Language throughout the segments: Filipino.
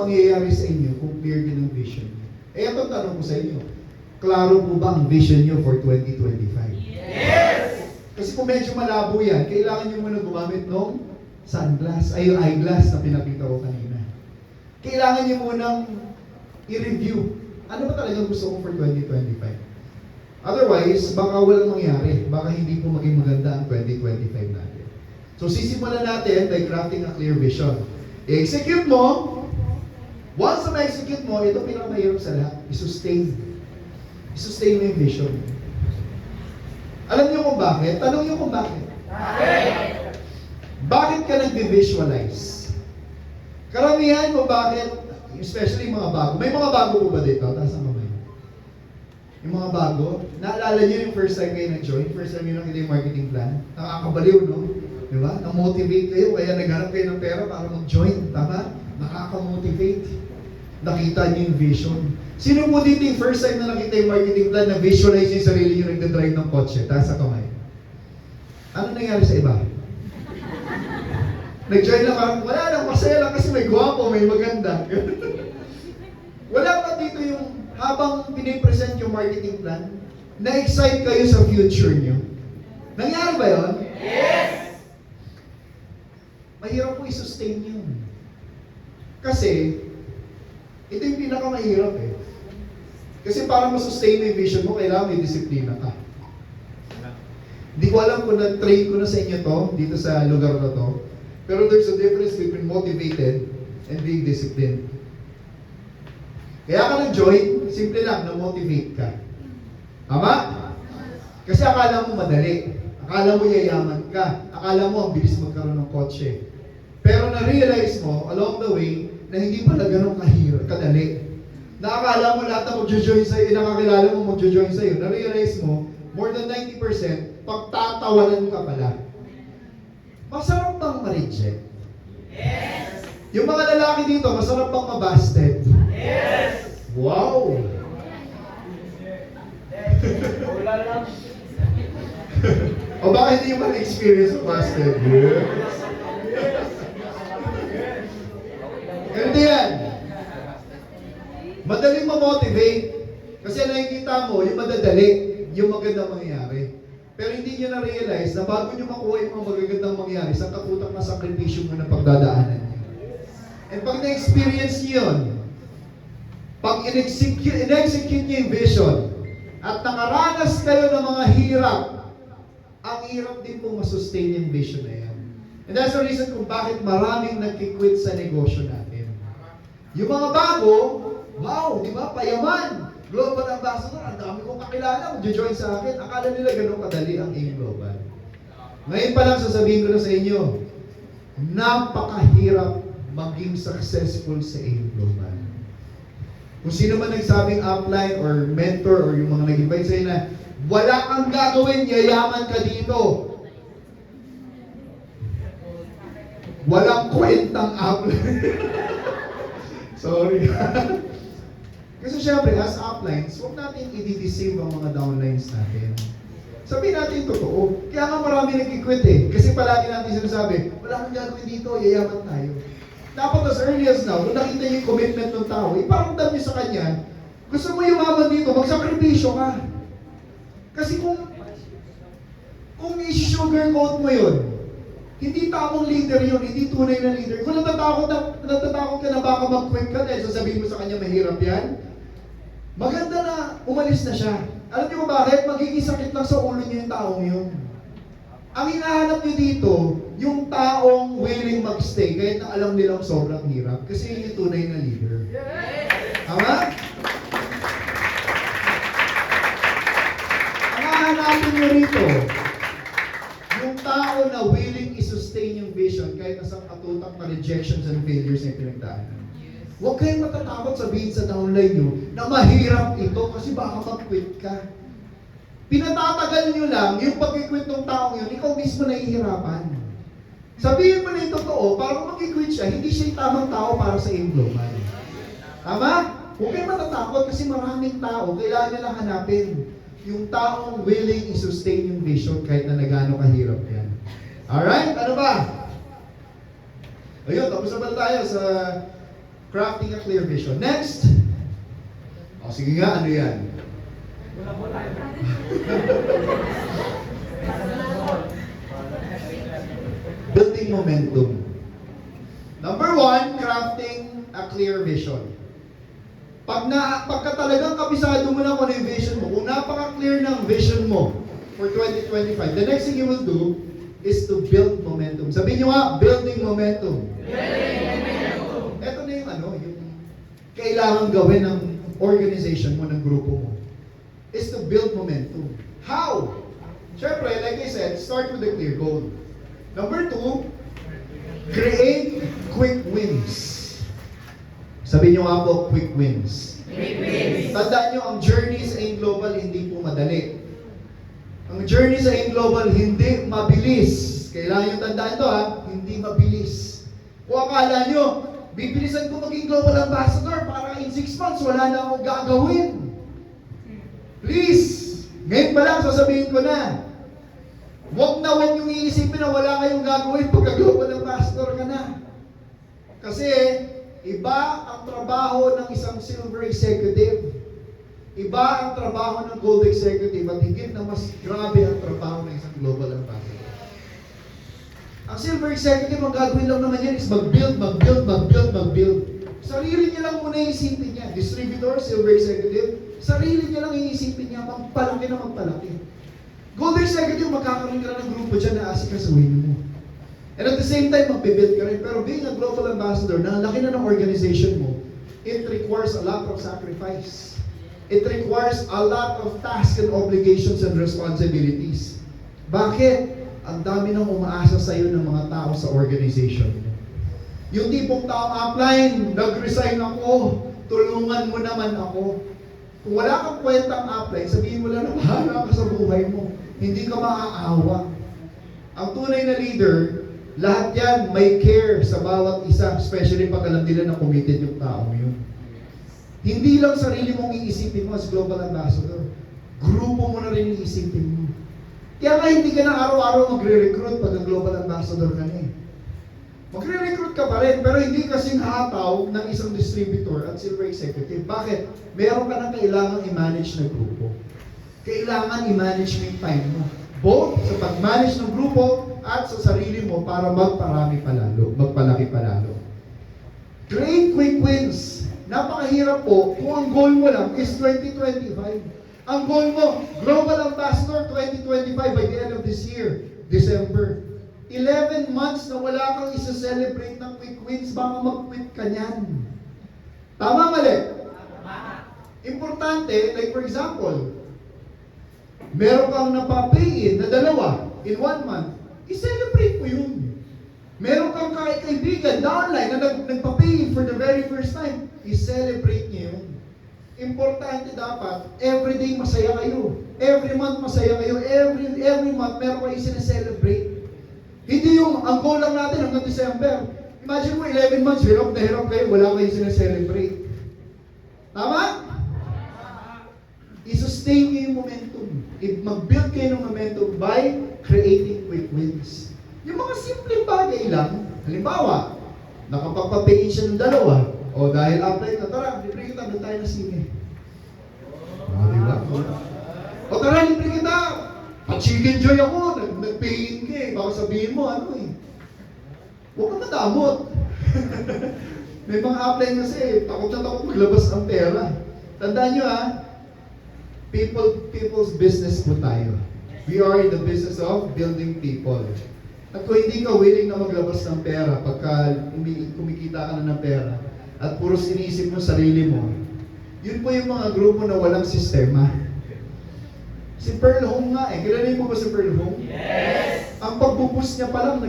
mangyayari sa inyo kung clear din ang vision niyo. Eh, ito tanong ko sa inyo. Klaro po ba ang vision niyo for 2025? Yes! Kasi kung medyo malabo yan, kailangan niyo muna gumamit ng sunglass, ay yung eyeglass na pinakita ko kanina. Kailangan niyo munang i-review. Ano ba talagang gusto ko for 2025? Otherwise, baka walang mangyari. Baka hindi po maging maganda ang 2025 natin. So, sisimulan natin by crafting a clear vision. I-execute mo. Once na ma-execute mo, ito pinakamahirap sa lahat. I-sustain. I-sustain mo yung vision. Alam niyo kung bakit? Tanong niyo kung bakit. Bakit ka nag-visualize? Karamihan mo bakit, especially mga bago. May mga bago po ba dito? Taas ang kamay. Yung mga bago, naalala niyo yung first time kayo nag-join? First time yung nakita yung marketing plan? Nakakabaliw, no? Di ba? Na-motivate kayo, kaya naghanap kayo ng pera para mag-join. Tama? Nakaka-motivate. Nakita niyo yung vision. Sino po dito yung first time na nakita yung marketing plan na visualize yung sarili niyo nagdadrive ng kotse? Taas ang kamay. Ano nangyari sa iba? Nag-join lang parang, wala lang, masaya lang kasi may gwapo, may maganda. Wala pa dito yung habang pinipresent yung marketing plan, na-excite kayo sa future nyo. Nangyari ba yun? Yes! Mahirap po i-sustain yun. Kasi, ito yung pinakamahirap eh. Kasi para ma-sustain mo yung vision mo, kailangan may disiplina ka. Hindi ko alam kung na-train ko na sa inyo to, dito sa lugar na to. Pero there's a difference between motivated and being disciplined. Kaya ka nag-join, simple lang, na-motivate ka. Tama? Kasi akala mo madali. Akala mo yayaman ka. Akala mo ang bilis magkaroon ng kotse. Pero na-realize mo, along the way, na hindi pala ganun kadali. Na akala mo lahat na mag-join sa'yo, nakakilala mo mag-join sa'yo. Na-realize mo, more than 90%, pagtatawanan ka pala. Masarap bang ma-reject? Yes! Yung mga lalaki dito, masarap bang mabasted? Yes! Wow! Wala lang. O baka hindi yung man-experience ng basted? Yes! Ganito yan. Madaling ma-motivate. Kasi nakikita mo, yung madadali, yung magandang mangyayari. Pero hindi nyo na-realize na bago nyo makuha yung mga magagandang mangyayari, sa kaputak na sakripisyo mo na pagdadaanan nyo. And pag na-experience nyo yun, pag in-execute nyo yung vision, at nakaranas kayo ng mga hirap, ang hirap din pong masustain yung vision na yan. And that's the reason kung bakit maraming nagkikwit sa negosyo natin. Yung mga bago, wow, di ba, payaman. Global Ambassador, ang dami kong kakilala, mag-join sa akin. Akala nila ganun kadali ang AIM Global. Ngayon pa lang sasabihin ko na sa inyo, napakahirap maging successful sa AIM Global. Kung sino man nagsabing upline or mentor or yung mga nag-invite sa'yo na wala kang gagawin, yayaman ka dito. Walang kwentang upline. Sorry. Kasi syempre, as uplines, huwag natin i-deceive ang mga downlines natin. Sabihin natin totoo. Kaya nga marami nag-quit eh. Kasi palagi natin sinasabi, wala kang gagawin dito, yayaman tayo. Dapat as early as now, kung nakita niyo yung commitment ng tao, iparamdam niyo sa kanya, gusto mo yumaman dito, magsakripisyo ka. Kasi kung i-sugarcoat mo yun, hindi tamang leader yun, hindi tunay na leader. Kung natatakot ka na baka mag-quit ka dahil sasabihin mo sa kanya mahirap yan, maganda na umalis na siya. Alam niyo kung bakit? Magiging sakit lang sa ulo niyo yung taong yun. Ang hinahanap niyo dito, yung taong willing magstay kahit na alam nilang sobrang hirap. Kasi yun yung tunay na leader. Tama? Ang hahanapin niyo rito, yung tao na willing i-sustain yung vision kahit na sa katutak na rejections and failures na pinagdaanan. Huwag kayong matatakot sabihin sa downline nyo na mahirap ito kasi baka mag-quit ka. Pinatatagal nyo lang yung pag-quit ng taong yun, ikaw mismo nahihirapan. Sabihin mo na yung totoo, para kung mag-quit siya, hindi siya yung tamang tao para sa AIM Global. Tama? Huwag kayong matatakot kasi maraming tao, kailangan nyo lang hanapin yung taong willing i-sustain yung vision kahit na nagano kahirap yan. Alright? Ano ba? Ayun, tapos na ba tayo sa Crafting a clear vision. Next. O, sige nga, ano yan? Building momentum. Number one, crafting a clear vision. Pagka talagang kabisado mo na kung ano yung vision mo, kung napaka-clear ng vision mo for 2025, the next thing you will do is to build momentum. Sabihin nyo nga, building momentum. Ito na yung yung kailangan gawin ng organization mo, ng grupo mo, is to build momentum. How? Siyempre, like I said, start with a clear goal. Number two, create quick wins. Sabihin nyo nga po, quick wins. Tandaan nyo, ang journey sa AIM Global hindi po madali. Ang journey sa AIM Global hindi mabilis. Kailangan nyo tandaan ito hindi mabilis. Kung akala nyo, bibilisan ko maging Global Ambassador para in 6 months wala na akong gagawin. Please, ngayon pa lang sasabihin ko na, huwag yung iisipin na wala kayong gagawin pagka Global Ambassador ka na. Kasi, iba ang trabaho ng isang silver executive. Iba ang trabaho ng gold executive at higit na mas grabe ang trabaho ng isang global ambassador. Ang silver executive, ang gagawin lang naman yan is mag-build. Sarili niya lang muna iisipin niya. Distributor, silver executive, sarili niya lang iisipin niya, magpalaki na magpalaki. Gold executive, magkakaroon ka ng grupo dyan na asikasuhin mo. And at the same time, magbibuild ka rin. Pero being a global ambassador, na laki na ng organization mo, it requires a lot of sacrifice. It requires a lot of tasks and obligations and responsibilities. Bakit? Ang dami nang umaasa sa iyo ng mga tao sa organization mo. Yung tipong tao, upline, nag-resign ako, tulungan mo naman ako. Kung wala kang kwentang upline, sabihin mo lang na bahala ka sa buhay mo. Hindi ka maaawa. Ang tunay na leader, lahat yan may care sa bawat isa, especially pag alam nila na committed yung tao yun. Hindi lang sarili mong iisipin mo as global ambassador. Grupo mo na rin iisipin mo. Kaya nga hindi ka na araw-araw magre-recruit pag ang global ambassador ka na eh. Magre-recruit ka pa rin, pero hindi kasing hataw ng isang distributor at silver executive. Bakit? Meron ka na kailangan i-manage na grupo. Kailangan i-manage mo yung time mo. Both sa pag-manage ng grupo at sa sarili mo para magparami palalo, magpalaki palalo. Create quick wins. Napakahirap po kung ang goal mo lang is 2025. Ang goal mo, Global Ambassador 2025 by the end of this year, December. 11 months na wala kang isa-celebrate ng quick wins, baka mag-quit ka niyan. Tama, mali? Importante, like for example, meron kang napapay na dalawa in 1 month, i-celebrate mo yun. Meron kang kaibigan downline na nagpapay for the very first time, i-celebrate niyo yun. Importante dapat, everyday masaya kayo. Every month masaya kayo. Every month meron kayo sineselebrate. Hindi yung, ang goal lang natin hanggang December. Imagine mo, 11 months, hirap na hirap kayo, wala kayo sineselebrate. Tama? I-sustain nyo yung momentum. Mag-build kayo ng momentum by creating quick wins. Yung mga simpleng bagay lang, halimbawa, nakapagpapayin siya ng dalawa, o dahil apply ka, tara, libre kita, doon tayo na sine. O, diba? O tara, libre kita, pa-chicken joy ako, nag-payin ka eh, baka sabihin mo, huwag ka madamot. May mga apply kasi, takot na takot maglabas ng pera. Tandaan nyo people's business po tayo. We are in the business of building people. At kung hindi ka willing na maglabas ng pera, pagka kumikita ka na ng pera, at puro sinisip mo sarili mo, yun po yung mga grupo na walang sistema. Si Pearl Home nga kilala mo ba si Pearl Home? Yes! Ang pagbubus niya pa lang,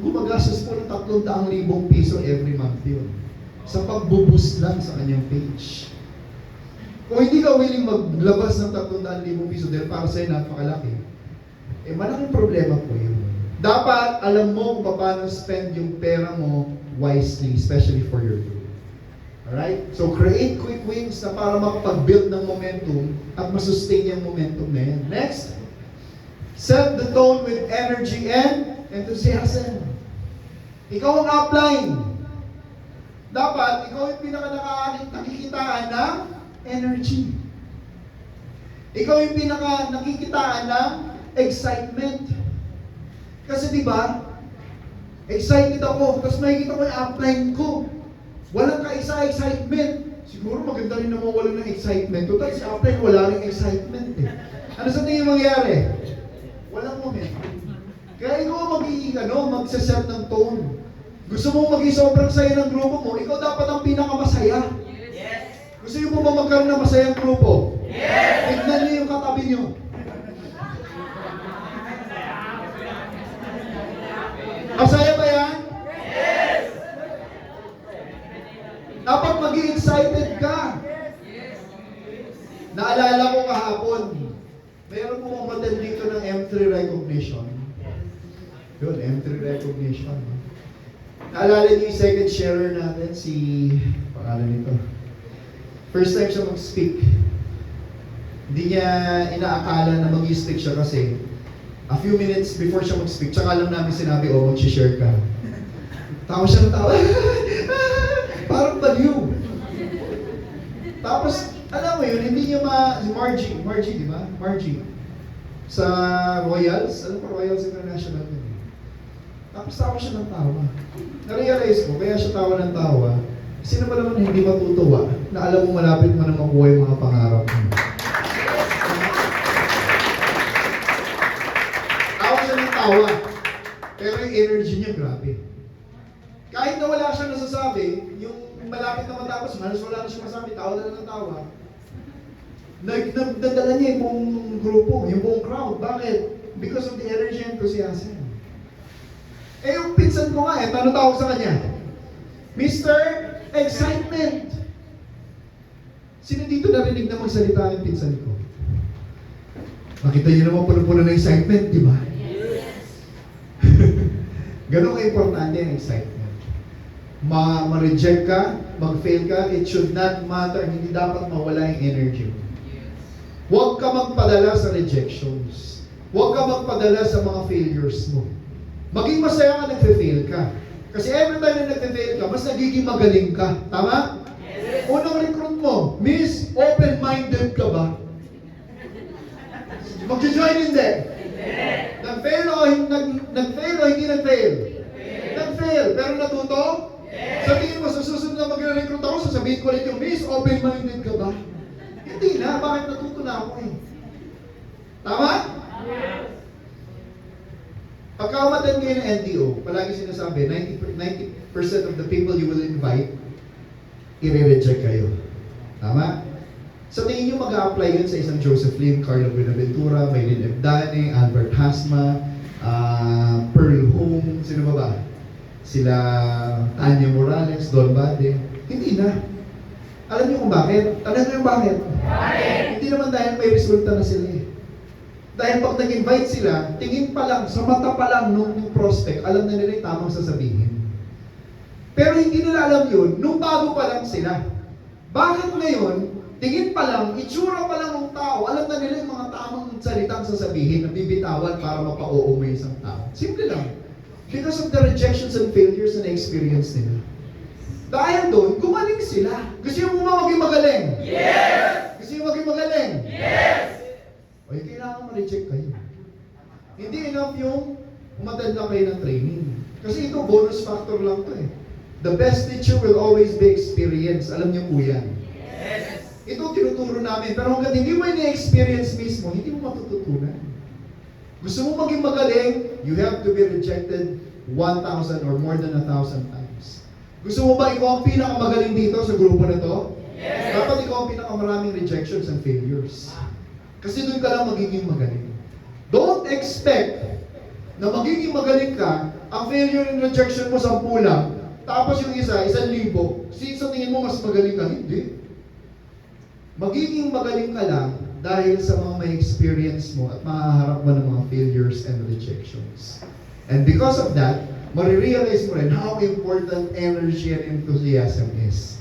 gumagastos po ng 300,000 piso every month yun. Sa pagbubus lang sa kanyang page. Kung hindi ka willing maglabas ng 300,000 piso dahil para sa'yo napakalaki, malaking problema po yun. Dapat alam mo kung paano spend yung pera mo wisely, especially for your group. Alright? So create quick wins na para makapag-build ng momentum at masustain yung momentum na yan. Next, set the tone with energy and enthusiasm. Ikaw ang upline. dapat ikaw yung nakikitaan ng energy. Ikaw yung nakikitaan ng excitement. Kasi di ba, excited ako, tapos makikita ko yung upline ko. Walang excitement. Siguro maganda rin naman wala ng excitement. Total, si upline wala rin excitement eh. Ano sa tingin mangyari? Walang moment. Kaya ikaw magsaset ng tone. Gusto mo maging sobrang saya ng grupo mo, ikaw dapat ang pinakamasaya. Yes. Gusto niyo po ba magkaroon ng masayang grupo? Yes. Tignan niyo yung katabi niyo. Masaya ba yan? Yes. Dapat maging excited ka. Naalala ko kahapon, mayroon po umattend dito ng M3 recognition. Yun, M3 recognition. Naalala niyo yung second sharer natin, si, pangalan nito. First time siya mag-speak. Hindi niya inaakala na mag-speak siya kasi a few minutes before siya mag-speak, tsaka lang namin sinabi, mag-share ka. Tawa siya ng tawa. Parang baliw. Tapos, alam mo yun, hindi niya si Margie, di ba? Margie. Sa Royals, alam mo Royals International yun. Tapos tawa siya ng tawa. Na-realize ko, kaya siya tawa ng tawa, sino ba naman hindi matutuwa na alam mo malapit mo na makuha yung mga pangarap mo? Tawa siya ng tawa, pero yung energy niya grabe. Kahit na wala siyang nasasabi, yung malapit na matapos, halos wala na siya masabi, tawa na lang ng tawa. Nagdadala niya yung buong grupo, yung buong crowd. Bakit? Because of the energy and enthusiasm. Eh yung pinsan ko nga ano tawag sa kanya? Mr. Excitement! Sino dito narinig na magsalita yung pinsan ko? Makita niyo naman puno-puno ng excitement, di ba? Yes. Ganun ka-importante ang excitement. Ma-reject ka, mag-fail ka, it should not matter. Hindi dapat mawala yung energy mo. Huwag ka magpadala sa rejections. Huwag ka magpadala sa mga failures mo. Maging masaya ka nagfe-fail ka. Kasi every time na nagfe-fail ka, mas nagiging magaling ka. Tama? Yes. Unang recruit mo, Miss, open-minded ka ba? Mag-join hindi. Nag-fail o hindi nag-fail? Nag-fail, pero natuto? Sabihin mo, sa susunod na mag-recruit ako, sasabihin ko ulit yung, Miss, open-minded ka ba? Hindi na, bakit natuto na ako eh? Tama? Pagka umattend kayo ng NDO, palagi sinasabi, 90% of the people you will invite, i-reject kayo. Tama? Sa tingin nyo mag-a-apply yun sa isang Joseph Lim, Carlo Buenaventura, Maylin Ebdane, Albert Hasma, Pearl Home, sino ba ba? Sila Tanya Morales, Don Bade. Hindi na. Alam niyo kung bakit? Alam niyo yung bakit? Hindi naman dahil may resulta na sila eh. Dahil pag nag-invite sila, tingin pa lang, sa mata pa lang nung prospect, alam na nila yung tamang sasabihin. Pero hindi nila alam yun, nung bago pa lang sila. Bakit ngayon, tingin pa lang, itsura pa lang ng tao, alam na nila yung mga tamang salitang sasabihin na bibitawan para mapa-oo mo isang tao. Simple lang. Because of the rejections and failures na na-experience nila. Dahil doon, gumaling sila. Gusto nyo mo maging magaling? Yes! Gusto nyo maging magaling? Yes! O, kailangan ma-reject kayo. Hindi enough yung umattend na kayo ng training. Kasi ito, bonus factor lang to eh. The best teacher will always be experience. Alam niyo po yan. Yes! Ito tinuturo namin. Pero hanggang hindi mo ini-experience mismo, hindi mo matututunan. Gusto mo maging magaling, you have to be rejected 1,000 or more than 1,000 times. Gusto mo ba ikaw ang pinakamagaling dito sa grupo na to? Yes! Dapat ikaw ang pinakamaraming rejections and failures. Kasi doon ka lang magiging magaling. Don't expect na magiging magaling ka, ang failure and rejection mo 10 lang, tapos yung isa, 1,000. Sa tingin mo mas magaling ka? Hindi. Magiging magaling ka lang dahil sa mga may experience mo at mahaharap mo ng mga failures and rejections. And because of that, marirealize mo rin how important energy and enthusiasm is.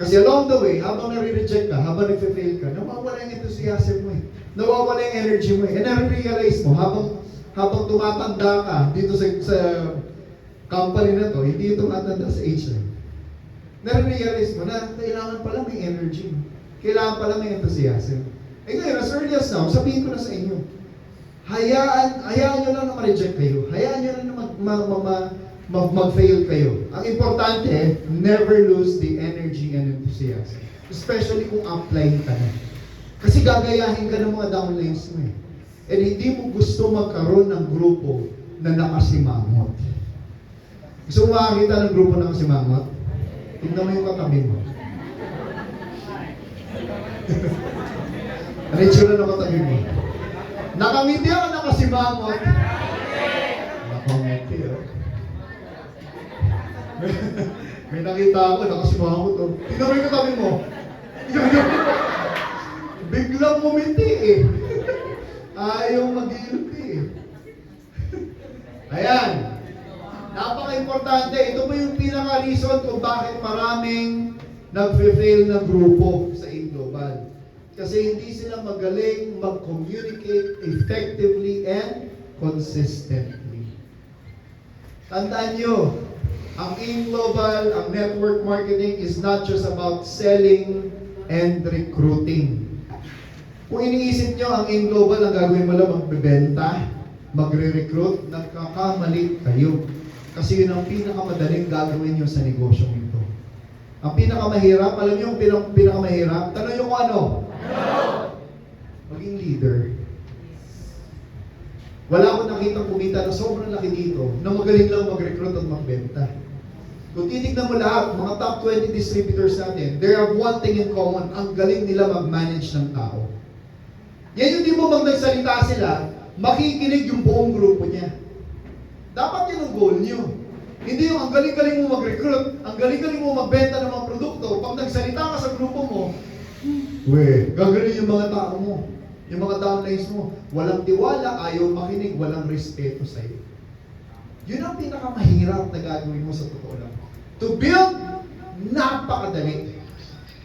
Kasi along the way, habang nare-reject ka, habang nagfe-fail ka, nawawala yung enthusiasm mo eh. Nawawala yung energy mo eh. And nare-realize mo, habang tumatanda ka dito sa company na to, hindi tumatanda sa HR. nare-realize mo na kailangan pala may energy. Kailangan pala may enthusiasm. Eh ngayon, as early as now, sabihin ko na sa inyo, hayaan nyo lang na ma-reject kayo. Hayaan nyo lang na mag-fail kayo. Ang importante, never lose the energy and enthusiasm. Especially kung upline ka na. Kasi gagayahin ka ng mga downlines mo eh. And hindi mo gusto magkaroon ng grupo na nakasimangot. Gusto mo makakita ng grupo na nakasimangot? Tignan mo yung katabi mo. Ano yung tsura ng katabi mo? Nakangiti ako nakasimangot. Nakangiti oh. May nakita ako, nakasimangot oh. Tignan mo yung katabi mo. Biglang umiti eh. Ayaw mag-iilti eh. Ayan. Napaka-importante. Ito po yung pinaka-reason kung bakit maraming nag-fail na grupo sa A-Global. Kasi hindi sila magaling mag-communicate effectively and consistently. Tandaan nyo, ang A-Global, ang network marketing is not just about selling and recruiting. Kung iniisip nyo, ang A-Global, ang gagawin mo lang magbebenta, magre-recruit, nagkakamali kayo. Kasi yun ang pinakamadaling gagawin nyo sa negosyong ito. Ang pinakamahirap, alam nyo yung pinakamahirap? Tanong nyo kung ano? Maging leader. Wala akong nakitang kumita na sobrang laki dito na magaling lang mag-recruit at magbenta. Kung titignan mo lahat, mga top 20 distributors natin, they have one thing in common, ang galing nila mag-manage ng tao. Yan yung di mo bang nagsalita sila, makikinig yung buong grupo niya. Dapat yun ang goal niyo. Hindi yung ang galing-galing mo mag-recruit, ang galing-galing mo magbenta ng mga produkto, pag nagsalita ka sa grupo mo, gagaling yung mga tao mo, yung mga downlines mo, walang tiwala, ayaw makinig, walang respeto sa'yo. Yun ang pinakamahirap na gagawin mo sa totoo lang. To build, napakadali.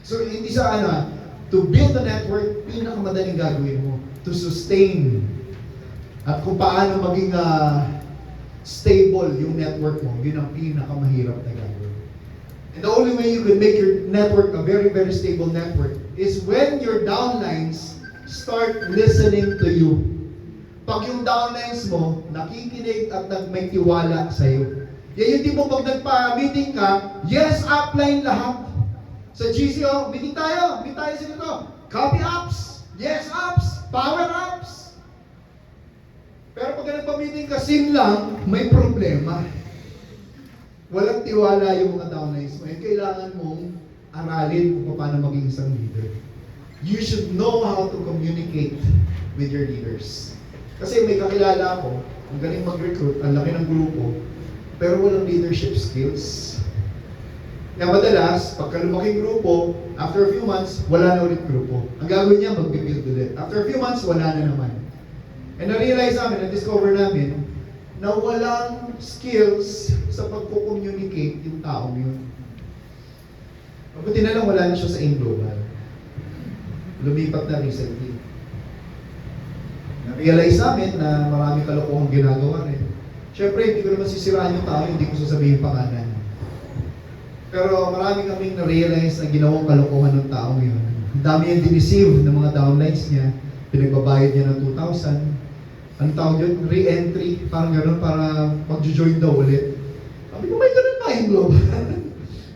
So, hindi sa to build a network, pinakamadaling gagawin mo. To sustain. At kung paano maging stable yung network mo, yun ang pinakamahirap na gagawin. And the only way you can make your network a very, very stable network is when your downlines start listening to you. Pag yung downlines mo, nakikinig at may tiwala sa'yo. Yan yung tipo pag nagpa-meeting ka, yes, upline lahat. Sa GCO, meeting tayo sa ito. Copy apps, yes apps, power apps. Pero pag nagpa-meeting ka, sim lang, may problema. Walang tiwala yung mga downlines mo. Kailangan mong aralin kung paano maging isang leader. You should know how to communicate with your leaders. Kasi may kakilala ako, ang galing mag-recruit, ang laki ng grupo, pero walang leadership skills. Kaya madalas, pagka lumaking grupo, after a few months, wala na ulit grupo. Ang gagawin niya, mag-build ulit. After a few months, wala na naman. And na-realize namin, na-discover namin, na walang skills sa pagko-communicate yung taong yun. Mabuti na lang, wala na siya sa A-Global. Lumipat na recently. Na-realize namin na marami kalokohang ginagawa rin. Siyempre, hindi ko naman sisiraan yung tao, hindi ko sasabihin pangalan. Pero marami kaming na-realize na ginawang kalokohan ng taong yun. Ang dami yung diniceive ng mga downlines niya. Pinagbabayad niya ng 2,000. Ang tawag yun? Re-entry. Parang gano'n para mag-join daw ulit. Sabi ko, may gano'n pa yung global.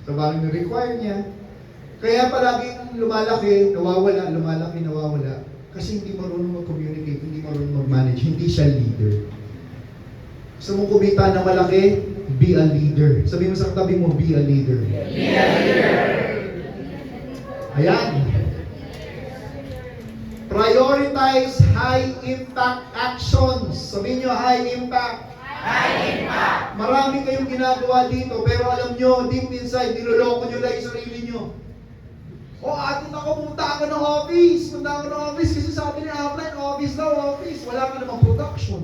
So parang na-require niya. Kaya palaging lumalaki, nawawala, lumalaki, nawawala. Kasi hindi marunong mag-communicate, hindi marunong mag-manage, hindi siya leader. Gusto mong kumita na malaki, be a leader. Sabi mo sa katabi mo, be a leader. Be a leader. Ayan. Prioritize high-impact actions. Sabihin nyo, high-impact. High impact. Marami kayong ginagawa dito, pero alam nyo, deep inside, niloloko nyo lang yung sarili nyo. Atin ako, pumunta ako ng office. Punta ako ng office kasi sabi ni upline, office daw, office. Wala ka namang production.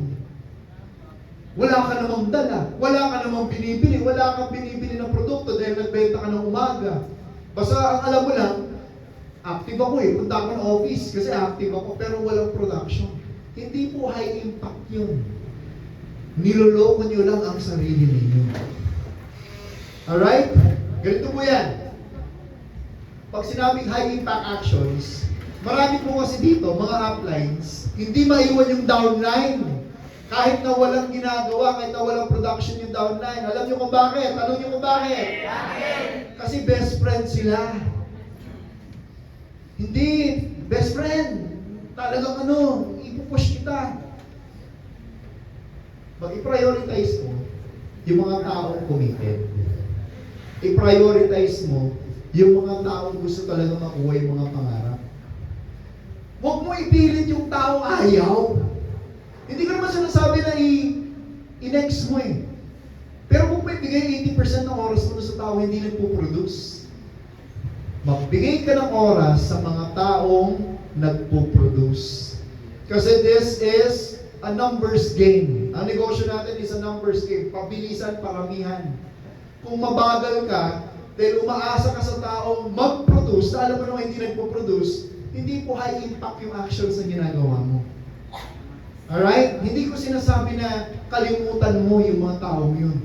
Wala ka namang dala. Wala ka namang binibili. Wala kang binibili ng produkto dahil nagbenta ka ng umaga. Basta ang alam mo lang, active ako punta ako ng office kasi active ako pero walang production. Hindi po high impact yun. Niloloko nyo lang ang sarili ninyo. Alright? Ganito po yan. pag sinabing high impact actions, marami po kasi dito, mga uplines, hindi maiwan yung downline. Kahit na walang ginagawa, kahit na walang production yung downline. Alam niyo kung bakit? Tanong niyo kung bakit? Kasi best friend sila. Hindi, best friend. Talagang ipupush kita. I-prioritize mo yung mga taong committed. I-prioritize mo yung mga taong gusto talaga makuha yung mga pangarap. Huwag mo ipilit yung taong ayaw. Hindi ko naman sinasabi na i-next mo eh. Pero kung may bigay 80% ng oras mo sa tao hindi nagpo-produce, magbigay ka ng oras sa mga taong nagpo-produce. Kasi this is a numbers game. Ang negosyo natin is a numbers game. Pabilisan, paramihan. Kung mabagal ka, dahil umaasa ka sa taong mag-produce, na alam mo naman hindi nagpo-produce, hindi po high impact yung actions na ginagawa mo. Alright? Hindi ko sinasabi na kalimutan mo yung mga taong yun.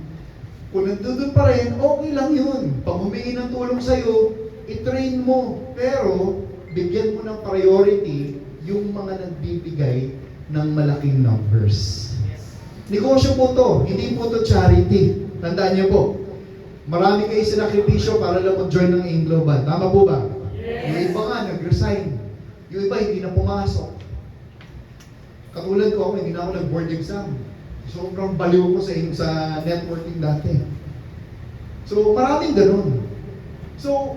Kung nandun pa rin, okay lang yun. Pag humingi ng tulong sa'yo, i-train mo. Pero, bigyan mo ng priority yung mga nagbibigay ng malaking numbers. Negosyo po to, hindi po to charity. Tandaan niyo po, marami kayo sinakripisyo para lang mag-join ng AIM Global. Tama po ba? Yung iba nga, nag-resign. Yung iba, hindi na pumasok. Katulad ko, hindi na ako nag-board exam. Sobrang baliw ko sa networking dati. So, maraming ganun. So,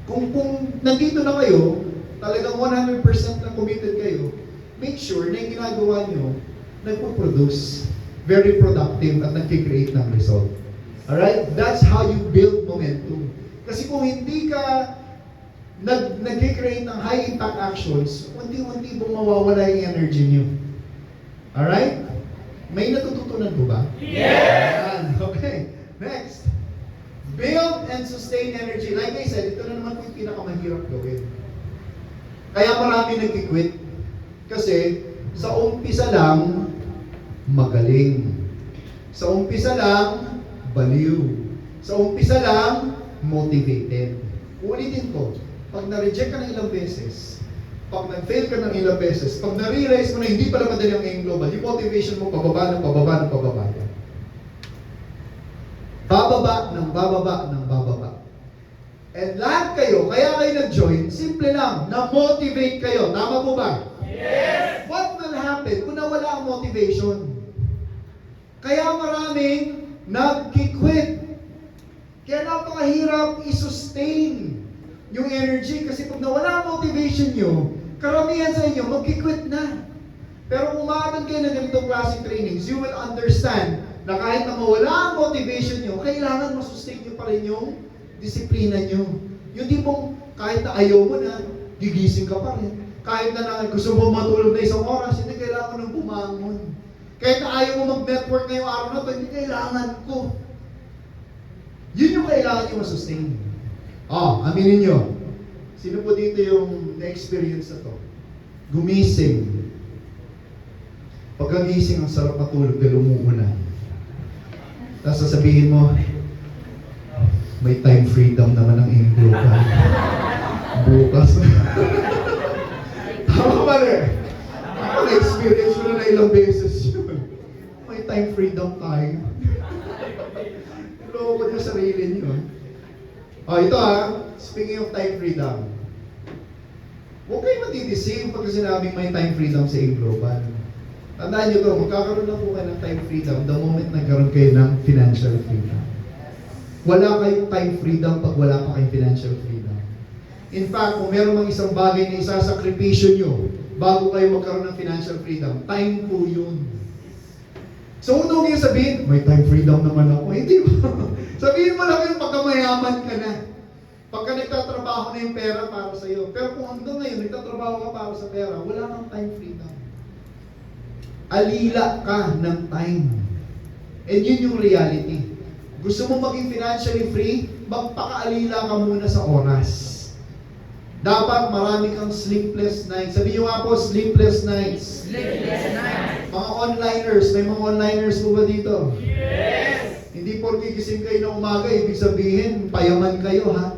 kung nandito na kayo, talagang 100% na committed kayo, make sure na yung ginagawa nyo, nagpo-produce, very productive at nag-create ng result. Alright? That's how you build momentum. Kasi kung hindi ka nag-create ng high impact actions, unti-unti pong mawawala yung energy nyo. Alright? May natututunan po ba? Yes! Okay. Next. Build and sustain energy. Like I said, ito na naman po yung pinakamahirap gawin. Kaya marami nag-quit. Kasi sa umpisa lang, magaling. Sa umpisa lang, baliw. Sa umpisa lang, motivated. Ulitin ko, pag na-reject ka ng ilang beses, pag nag-fail ka ng ilang beses, pag na-realize mo na hindi pala madali ang AIM Global, yung motivation mo pababa ng pababa ng pababa. Bababa ng bababa ng bababa. And lahat kayo, kaya kayo nag-join, simple lang, na-motivate kayo. Tama po ba? Yes! What will happen kung nawala ang motivation? Kaya maraming nag-quit. Kaya napakahirap i-sustain yung energy kasi pag nawala ang motivation nyo, karamihan sa inyo, mag-quit na. Pero kung umaattend kayo ng ganitong klaseng trainings, you will understand na kahit na mawala ang motivation nyo, kailangan masustain nyo pa rin yung disiplina nyo. Yung tipong kahit na ayaw mo na, gigising ka pa rin. Kahit na gusto mo matulog na isang oras, hindi kailangan mo nang bumangon. Kahit na ayaw mo mag-network ngayong araw na to, hindi kailangan ko. Yun yung kailangan nyo masustain. Aminin nyo. Sino po dito yung na-experience na to? Gumising. Pagkagising, ang sarap matulog dahil umuulan. Tapos sasabihin mo, may time freedom naman ang AIM Global. Bukas. Tama ba rin? Ako na-experience ko na ilang beses yun. May time freedom tayo. Loko nyo sarili nyo. Ito speaking of time freedom. Huwag kayo matideceive pag sinabing may time freedom sa AIM Global. Tandaan nyo to, magkakaroon na po kayo ng time freedom the moment nagkaroon kayo ng financial freedom. Wala kayong time freedom pag wala pa kayong financial freedom. In fact, kung meron mang isang bagay na isasakripisyo nyo bago kayo magkaroon ng financial freedom, time po yun. So, huwag nyo sabihin, may time freedom naman ako. Hindi ba? Sabihin mo lang yung pagkamayaman ka na. Pagka nagtatrabaho na yung pera para sa iyo. Pero kung hanggang ngayon, nagtatrabaho ka para sa pera, wala kang time freedom. Alila ka ng time. And yun yung reality. Gusto mo maging financially free, magpakaalila ka muna sa oras. Dapat marami kang sleepless nights. Sabi nyo nga po, sleepless nights. Sleepless nights. Mga onliners, may mga onliners po ba dito? Yes! Hindi porke gising kayo ng umaga, ibig sabihin, payaman kayo ha.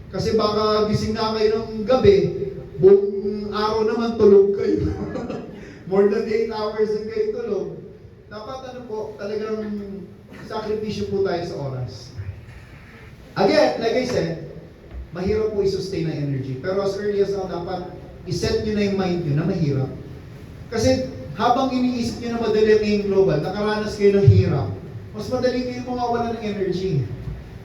Kasi baka gising na kayo ng gabi, buong araw naman tulog kayo. More than 8 hours din kayo tulog. Dapat ano po, talagang sakripisyo po tayo sa oras. Again, like I said, mahirap po i-sustain ang energy. Pero as early as now, dapat i-set nyo na yung mind nyo na mahirap. Kasi habang iniisip nyo na madali ang ngayong global, nakaranas kayo ng hirap, mas madali kayo mawawala ng energy.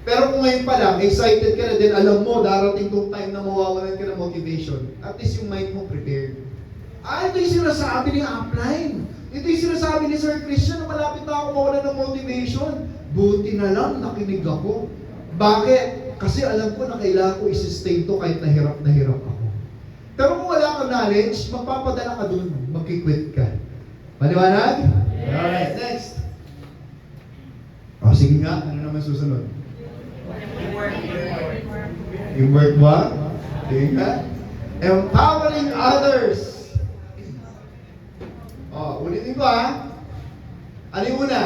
Pero kung ngayon pa lang, excited ka na din, alam mo, darating tong time na mawawalan ka ng motivation, at least yung mind mo prepared. Ito yung sinasabi ni Upline. Ito yung sinasabi ni Sir Christian na malapit na ako mawalan ng motivation. Buti na lang, nakinig ako. Bakit? Kasi alam ko na kailangan ko i-sustain to kahit nahirap ako. Pero kung wala kang knowledge, magpapadala ka dun, magkikwit ka. Maliwanag? Alright, next. Sige nga, ano naman susunod? Yung work ba? Sige nga. Empowering others. Ulitin ko Ano yung una?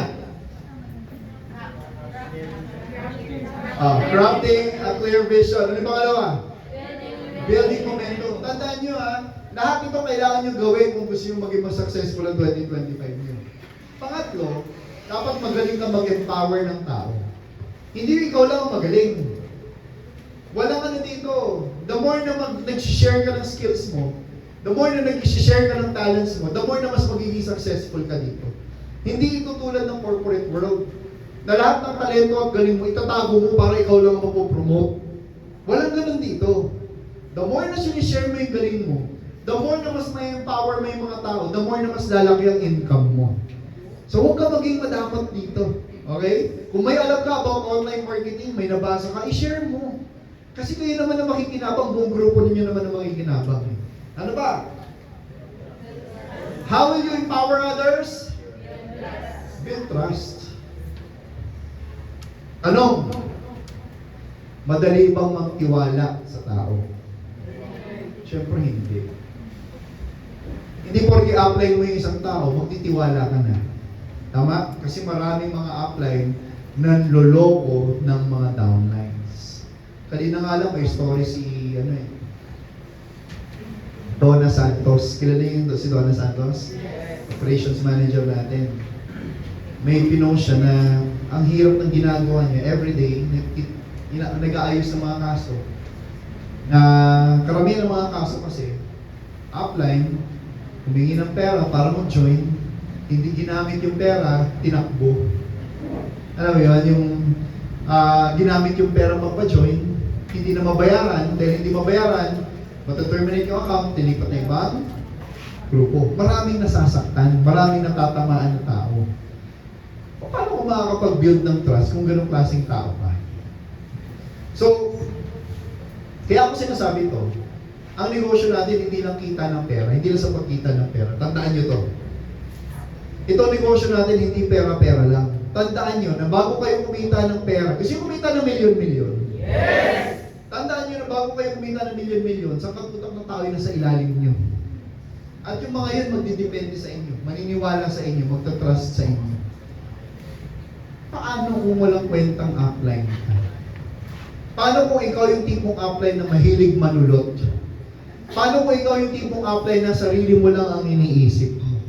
Crafting a clear vision. Ano yung pangalawa? Building momentum. Tandaan nyo lahat ito kailangan nyo gawin kung gusto nyo maging mas successful ang 2025 nyo. Pangatlo, dapat magaling ka mag-empower ng tao. Hindi ikaw lang ang magaling. Walang ano dito. The more na nag-share ka ng skills mo, the more na nag-share ka ng talents mo, the more na mas magiging successful ka dito. Hindi ito tulad ng corporate world na lahat ng talento at galing mo, itatago mo para ikaw lang ang mapopromote. Walang ganun dito. The more na sinishare mo yung galing mo, the more na mas may empower mo yung mga tao, the more na mas lalaki ang income mo. So huwag ka maging madapat dito. Okay? Kung may alam ka about online marketing, may nabasa ka, i-share mo. Kasi kayo naman na makikinabang, buong grupo ninyo naman na makikinabang. Ano ba? How will you empower others? Build trust. Ano? Madali bang magtiwala sa tao? Siyempre hindi. Hindi porke apply mo yung isang tao, magtitiwala ka na. Tama? Kasi maraming mga upline na loloko ng mga downlines. Kanina nga lang, may story si Donna Santos. Kilala niyo si Donna Santos? Operations manager natin. May pinost siya na ang hirap ng ginagawa niya. Everyday, nag-aayos ng mga kaso. Na karamihan ng mga kaso kasi, upline, humingi ng pera para mag-join, hindi ginamit yung pera, tinakbo. Alam mo yun, yung ginamit yung pera magpa-join, hindi na mabayaran, dahil hindi mabayaran, mataterminate yung account, tinipat na ibang grupo. Maraming nasasaktan, maraming natatamaan na tao. Paano ko makakapag-build ng trust kung ganong klaseng tao ka? So, kaya ako sinasabi to, ang negosyo natin hindi lang kita ng pera, hindi lang sa pagkita ng pera. Tandaan nyo to. Ito negosyo natin hindi pera-pera lang. Tandaan nyo na bago kayo kumita ng pera, kasi kumita ng milyon-milyon. Yes! Tandaan nyo na bago kayo kumita ng milyon-milyon, sa pagputak ng tao na sa ilalim nyo. At yung mga yun magdidepende sa inyo, maniniwala sa inyo, magtatrust sa inyo. Paano kung walang kwentang upline ka? Paano kung ikaw yung tipong upline na mahilig manulot? Paano kung ikaw yung tipong upline na sarili mo lang ang iniisip mo?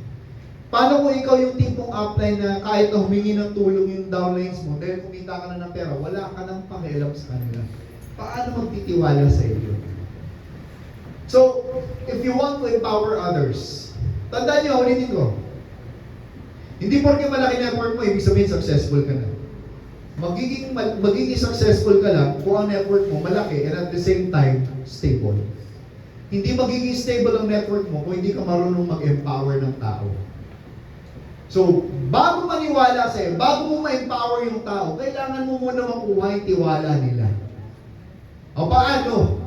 Paano kung ikaw yung tipong upline na kahit na humingi ng tulong yung downlines mo, dahil kumita ka na ng pera, wala ka nang pakialam sa kanila? Paano magtitiwala sa iyo? So, if you want to empower others, tandaan nyo, ulitin ko, hindi porke malaki network mo, ibig sabihin successful ka na. Magiging successful ka lang kung ang network mo malaki and at the same time, stable. Hindi magiging stable ang network mo kung hindi ka marunong mag-empower ng tao. So, bago maniwala sa'yo, bago mo ma-empower yung tao, kailangan mo muna makuha yung tiwala nila. O paano?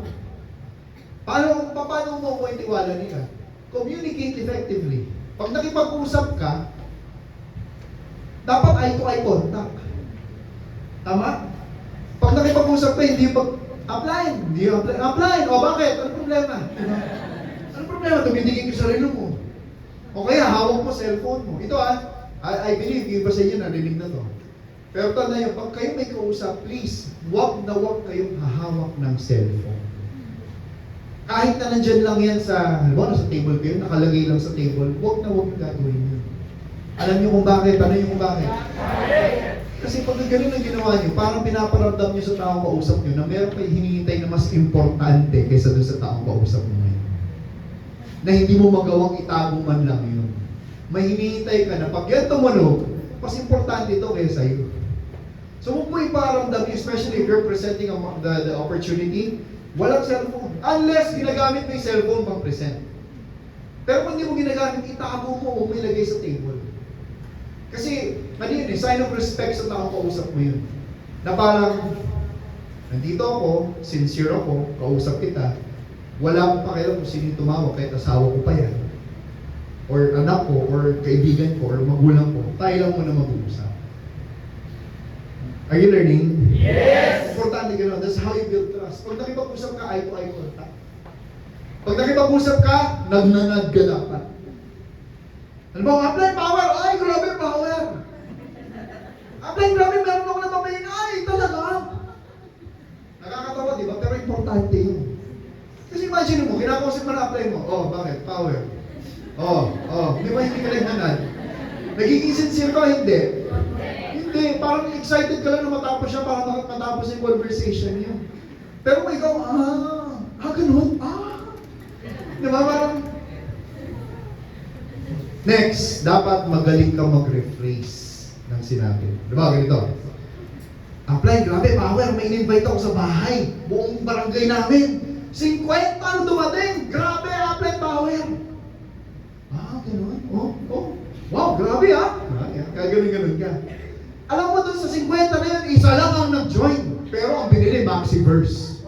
Paano mo makuha yung tiwala nila? Communicate effectively. Pag nakipag-usap ka, dapat eye-to-eye contact. Tama? Pag nakipag-usap ka, hindi apply. Hindi apply. O bakit? Ano problema? Ano problema? Tumitigil ka sa relo mo. O kaya, hawak mo cellphone mo. Ito I believe, yung iba sa inyo narinig na to. Pero tanda nyo, pag kayo may kausap, please, wag na wag kayong hahawak ng cellphone. Kahit na nandyan lang yan sa, halimbawa, sa table kayo, nakalagay lang sa table, wag na wag gagawin yun. Alam niyo kung bakit? Ano niyo kung bakit? Kasi pag ganun ang ginawa niyo, parang pinaparamdam niyo sa taong kausap niyo na meron kayo hinihintay na mas importante kaysa doon sa taong kausap mo ngayon. Na hindi mo magawang itago man lang yun. May hinihintay ka na pag yan tumunog, mas importante ito kaysa sa'yo. So huwag mo iparamdam, especially if you're presenting the opportunity, walang cellphone. Unless ginagamit mo yung cellphone pang present. Pero kung hindi mo ginagamit, itago mo o may lagay sa table. Kasi, ano yun eh, sign of respect sa taong kausap mo yun. Na parang, nandito ako, sincere ako, kausap kita, wala akong pakialam kung sino yung tumawag, kahit asawa ko pa yan. Or anak ko, or kaibigan ko, or magulang ko, tayo lang muna mag-uusap. Are you learning? Yes! Importante gano'n. That's how you build trust. Pag nakipag-usap ka, eye-to-eye contact. Pag nakipag-usap ka, nagnanad ka dapat. Ano ba? Apply power! Ay, grabe power! Apply, grabe, meron ako na papayin. Ay, talaga! Nakakatawa, di ba? Pero importante yun. Kasi imagine mo, kinakausap mo na apply mo. Oh, bakit? Power. Di ba hindi ka nagnanad? Nagiging sincere ka, hindi? Hindi, parang excited ka lang na matapos siya para matapos yung conversation niyo. Pero kung ikaw, ganun? Di ba, parang... Next, dapat magaling ka mag-rephrase ng sinabi. Di ba, ganito? Apply, grabe, power, may in-invite ako sa bahay. Buong barangay namin. 50 ang dumating. Grabe, apply, power. Ganun? Wow, grabe Kaya ganun ka. Alam mo dun sa 50 na yun, isa lang ang nag-join. Pero ang binili, Maxiverse.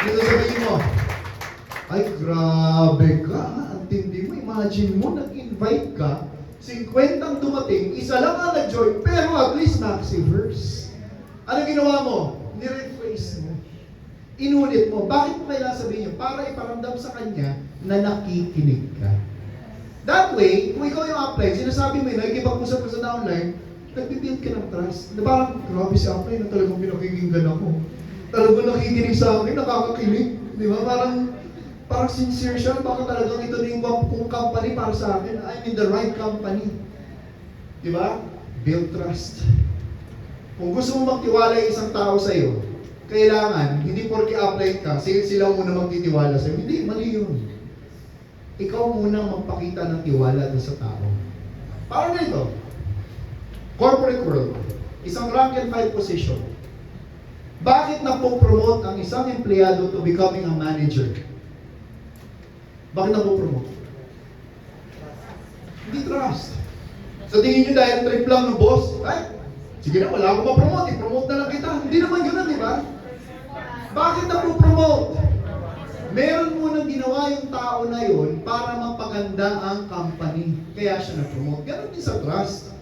Dito sabihin mo, ay grabe ka, ang tindi mo. Imagine mo, nag-invite ka, 50 ang dumating, isa lang ang nag-join, pero at least Maxiverse. Ano ginawa mo? Nirephrase mo. Inulit mo. Bakit mo kailangan sabihin niyo? Para iparamdam sa kanya na nakikinig ka. That way, kung ikaw yung upline, sinasabi mo yun, nakikipag-usap ka sa downline, nagbibuild ka ng trust. Na parang, grabe si upline na talagang pinakikinggan ako. Talagang nakikinig sa akin, nakakakinig. Di ba? Parang sincere siya. Baka talagang ito na yung company para sa akin. I'm in the right company. Di ba? Build trust. Kung gusto mo magtiwala yung isang tao sa'yo, kailangan, hindi porke apply ka, sila muna magtitiwala sa'yo. Hindi, mali yun. Ikaw muna magpakita ng tiwala doon sa tao. Parang ganito, corporate world, isang rank and file position. Bakit napopromote ang isang empleyado to becoming a manager? Bakit napopromote? Hindi trust. Sa tingin nyo dahil trip lang ng boss, ay, sige na, wala akong ma-promote, i-promote na lang kita. Hindi naman gano'n, di ba? Bakit napopromote? Meron munang ginawa yung tao na yun para mapaganda ang company. Kaya siya na-promote. Ganon din sa trust.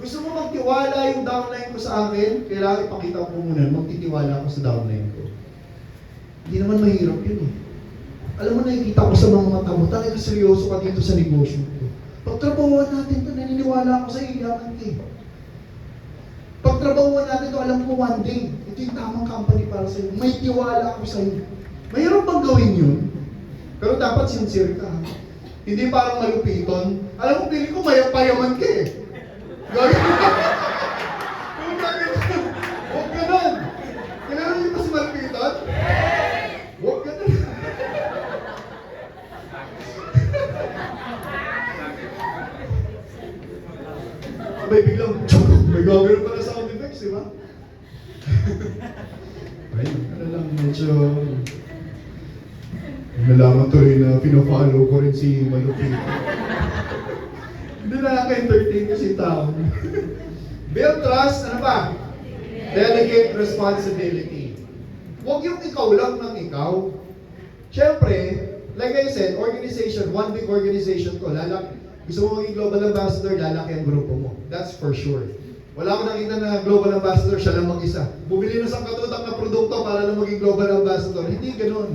Gusto mo magtiwala yung downline ko sa akin, kailangan ipakita ko muna, magtitiwala ako sa downline ko. Hindi naman mahirap yun eh. Alam mo, nakikita ko sa mga mata mo, talaga seryoso ka dito sa negosyo ko. Pagtrabahuan natin ito, naniniwala ako sa iyakan ka eh. Pagtrabahuan natin ito, alam ko one day, ito yung tamang company para sa'yo. May tiwala ako sa'yo. Mahirap bang gawin yun? Pero dapat sincere ka. Hindi parang malupiton. Alam mo, pili ko payaman ka eh. Gawin mo ka. Huwag ganun. Kailangan niyo pa si malupiton? Huwag ganun. May biglang, may gagawin pala sound effects, di ba? Ay, ano lang, medyo... Nalaman tuloy na pino-follow ko rin si Malupit. Hindi nakaka-entertain kasi tao. Build trust, ano ba? Delegate responsibility. Huwag yung ikaw lang ng ikaw. Siyempre, like I said, organization, one big organization ko, gusto mo maging global ambassador, lalaki ang grupo mo. That's for sure. Wala akong nakita na global ambassador, siya lang mag-isa. Bumili na sa katutak na produkto para lang maging global ambassador. Hindi ganun.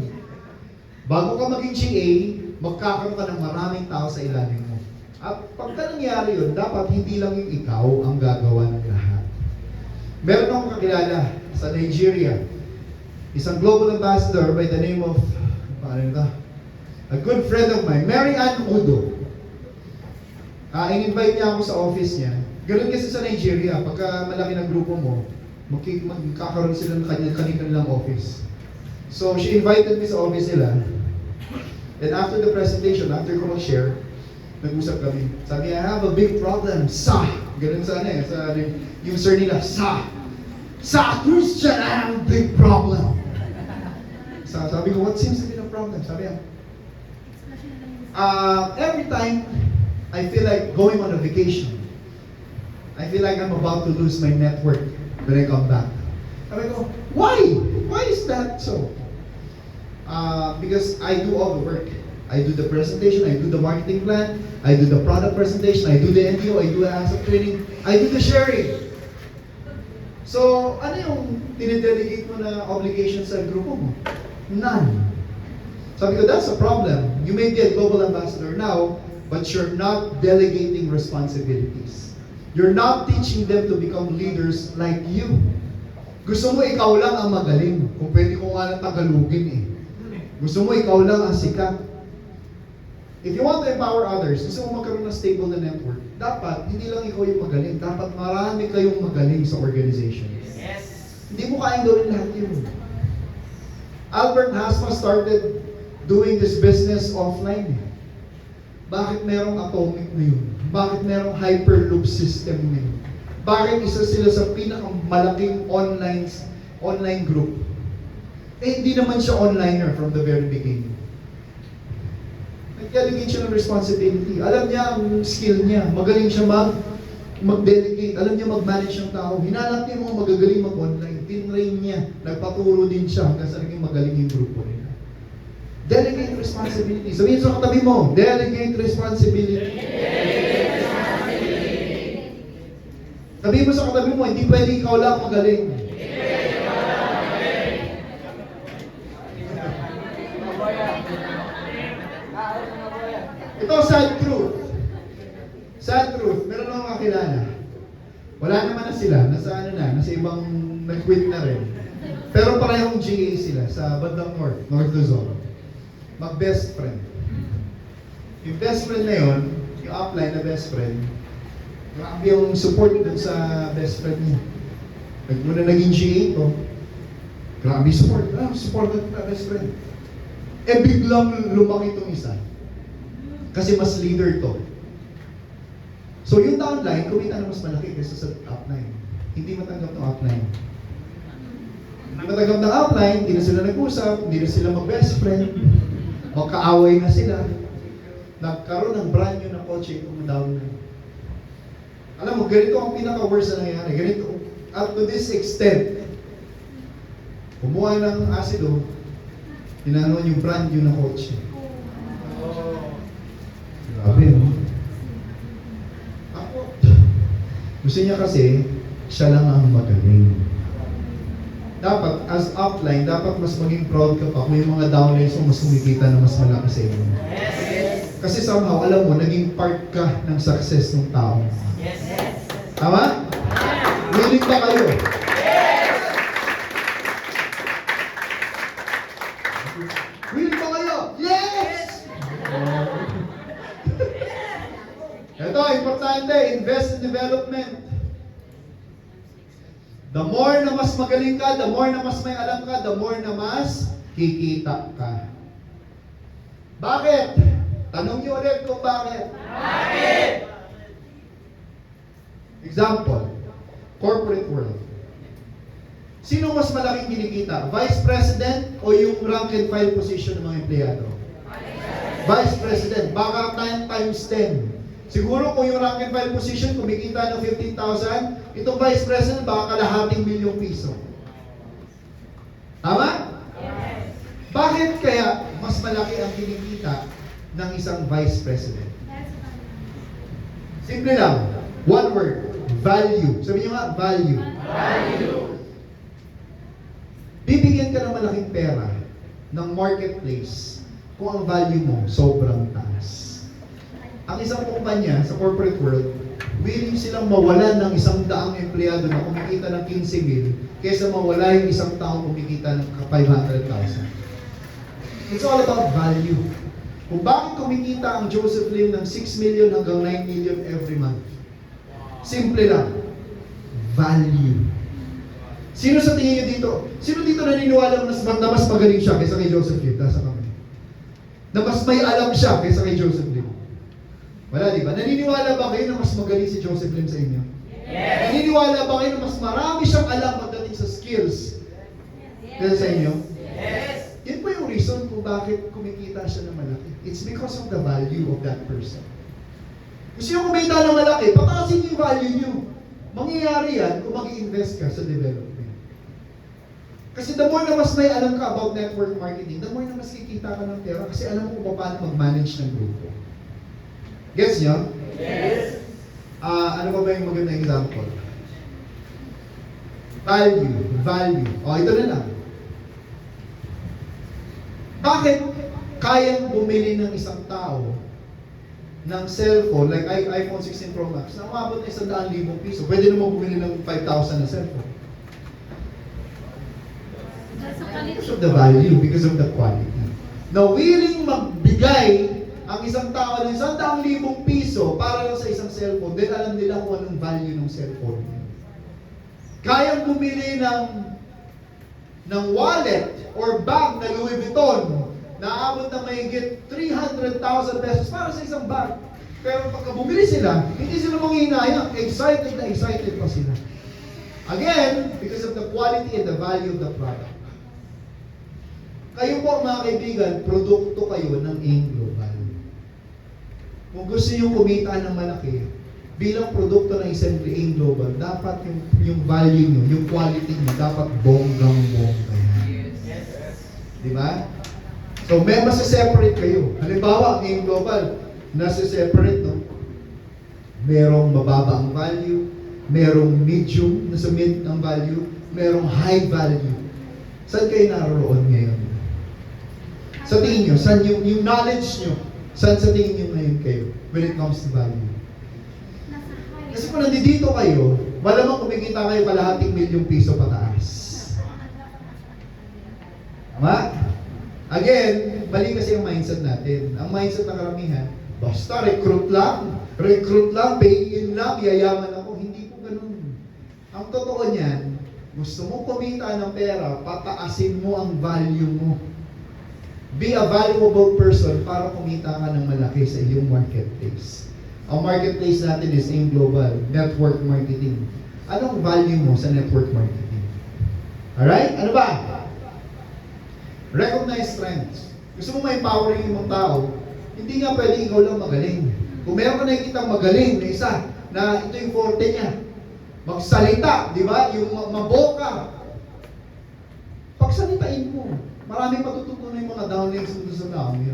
Bago ka maging GA, magkakaroon ka ng maraming tao sa ilalim mo. At pagka nangyari yun, dapat hindi lang yung ikaw ang gagawa ng lahat. Meron akong kakilala sa Nigeria, isang global ambassador by the name of, a good friend of mine, Mary Ann Udo. In-invite niya ako sa office niya. Ganun kasi sa Nigeria, pagka malaki ng grupo mo, magkakaroon sila ng kanilang office. So, she invited me sa office nila. And after the presentation, after ko mag-share, nag-usap kami. Sabi niya, I have a big problem. Ganun sana eh. Yung sir nila, Christian, I have a big problem. Sabi ko, what seems to be the problem? Sabi niya, every time I feel like going on a vacation, I feel like I'm about to lose my network when I come back. Sabi ko, why? Why is that so? Because I do all the work. I do the presentation, I do the marketing plan, I do the product presentation, I do the NDO, I do the asset training, I do the sharing. So, ano yung tinidelegate mo na obligation sa grupo mo? None. Sabi ko, that's a problem. You may be a global ambassador now, but you're not delegating responsibilities. You're not teaching them to become leaders like you. Gusto mo ikaw lang ang magaling. Kung pwede ko nga na Tagalogin eh. Gusto mo ikaw lang ang sikat. If you want to empower others, gusto mo magkaroon ng stable na network, dapat hindi lang ikaw yung magaling. Dapat marami kayong magaling sa organization. Yes. Hindi mo kayang gawin lahat yun. Albert Hasma started doing this business offline. Bakit merong atomic na yun? Bakit merong hyperloop system na yun? Bakit isa sila sa pinakamalaking online group? Eh, hindi naman siya onliner from the very beginning. Nag-delegate siya ng responsibility. Alam niya ang skill niya. Magaling siya mag-delegate. Alam niya mag-manage ng tao. Hinanap niya mga magagaling mag-online. Tinrain niya. Nagpaturo din siya hanggang sa naging magaling yung grupo nila. Delegate responsibility. Sabihin sa katabi mo, delegate responsibility. Sabihin mo sa katabi mo, hindi pwede ikaw lang magaling. Ito, sad truth. Sad truth. Meron akong kakilala. Wala naman na sila. Nasa ibang nag-quit na rin. Pero parehong GA sila sa bandang North Luzon. Mag-best friend. Yung best friend na yun, yung upline na best friend, grabe yung support dun sa best friend niya. Muna naging GA ito, grabe support. Support na best friend. Eh biglang lumaki itong isa. Kasi mas leader to. So yung downline, kumita na mas malaki kaysa sa upline. Hindi matanggap ng upline. Hindi matanggap ng upline, hindi na sila nag-usap, hindi na sila mag-best friend. Magkaaway na sila. Nagkaroon ng brand new na kotse kung downline. Alam mo, ganito ang pinaka-worst na nangyayari. Ganito, up to this extent, kumuha ng asido, tinanong yung brand new na kotse. Grabe, no? Gusto niya kasi, siya lang ang magaling. Dapat, as upline, dapat mas maging proud ka pa kung yung mga downlines mo mas kumikita na mas malaki sa inyo. Kasi somehow, alam mo, naging part ka ng success ng tao. Tama? Willing ba kayo? Willing ba kayo? Yes! Ito, importante, invest in development. The more na mas magaling ka, the more na mas may alam ka, the more na mas kikita ka. Bakit? Tanong niyo ulit kung bakit. Bakit? Example, corporate world. Sino mas malaking kinikita? Vice President o yung rank and file position ng mga empleyado? Vice President. Baka 10 times 10. Siguro kung yung rank and file position kumikita ng 15,000, itong Vice President baka kalahating milyong piso. Tama? Yes. Bakit kaya mas malaki ang kinikita ng isang Vice President? Simple lang. One word. Value. Sabi niyo nga, value. Value. Bibigyan ka ng malaking pera ng marketplace kung ang value mo sobrang taas. ang isang kumpanya sa corporate world, willing silang mawalan ng 100 empleyado na kumikita ng 15,000 kaysa mawala yung isang taong kumikita ng 500,000. It's all about value. Kung bakit kumikita ang Joseph Lim ng 6 million hanggang 9 million every month? Simple lang. Value. Sino sa tingin niyo dito? Sino dito naniniwala na mas magaling siya kaysa kay Joseph Lim? Nasa kami. Na mas may alam siya kaysa kay Joseph Lim? Wala, di ba? Naniniwala ba kayo na mas magaling si Joseph Lim sa inyo? Yes. Naniniwala ba kayo na mas marami siyang alam pagdating sa skills kaysa sa inyo? Yes. Yan po yung reason kung bakit kumikita siya ng malaki. It's because of the value of that person. Gusto nyo kumita ng malaki, pataasin niyo yung value niyo. Mangyayari yan kung mag-i-invest ka sa development. Kasi the more na mas may alam ka about network marketing, the more na mas kikita ka ng pera kasi alam mo kung paano mag-manage ng grupo. Gets nyo? Yes. Ano ba yung magandang example? Value. O, ito na lang. Bakit kayang bumili ng isang tao ng cellphone, like iPhone 16 Pro Max, na umabot na 100,000 piso? Pwede naman bumili ng 5,000 na cellphone. Because of the value, because of the quality. Now, willing magbigay ang isang tao ng 100,000 piso para lang sa isang cellphone, then alam nila kung anong value ng cellphone niya. Kayang bumili ng wallet or bag na Louis Vuitton na aabot na mahigit 300,000 pesos para sa isang bag. Pero pagka bumili sila, hindi sila manghihinayang. Excited na excited pa sila. Again, because of the quality and the value of the product. Kayo po mga kaibigan, produkto kayo ng AIM Global. Kung gusto nyo kumita ng malaki, bilang produkto ng isang AIM Global, dapat yung value nyo, yung quality nyo, dapat bonggang-bongga yan. Di ba? So, may masiseparate kayo. Halimbawa, ang AIM Global, nasiseparate, no? Merong mababa ang value, merong medium, nasa mid ang value, merong high value. Saan kayo naroon ngayon? Sa tingin nyo, saan yung knowledge nyo, saan sa tingin nyo ngayon kayo when it comes to value? Kasi kung nandito kayo, malamang kumikita kayo kalahating milyong piso pataas. Tama? Again, mali kasi ang mindset natin. Ang mindset ng karamihan, basta recruit lang, pay in lang, yayaman ako. Hindi po ganun. Ang totoo niyan, gusto mo kumita ng pera, pataasin mo ang value mo. Be a valuable person para kumita ka ng malaki sa iyong marketplace. Ang marketplace natin is AIM Global, network marketing. Anong value mo sa network marketing? Alright? Ano ba? Recognize strengths. Gusto mo ma-empower yung mga tao, hindi nga pwede ikaw lang magaling. Kung meron ka nakikita magaling na isa, na ito yung forte niya, magsalita, di ba? Yung maboka. Pagsalitain mo. Maraming matututunan yung mga downlinks mo sa tao niya.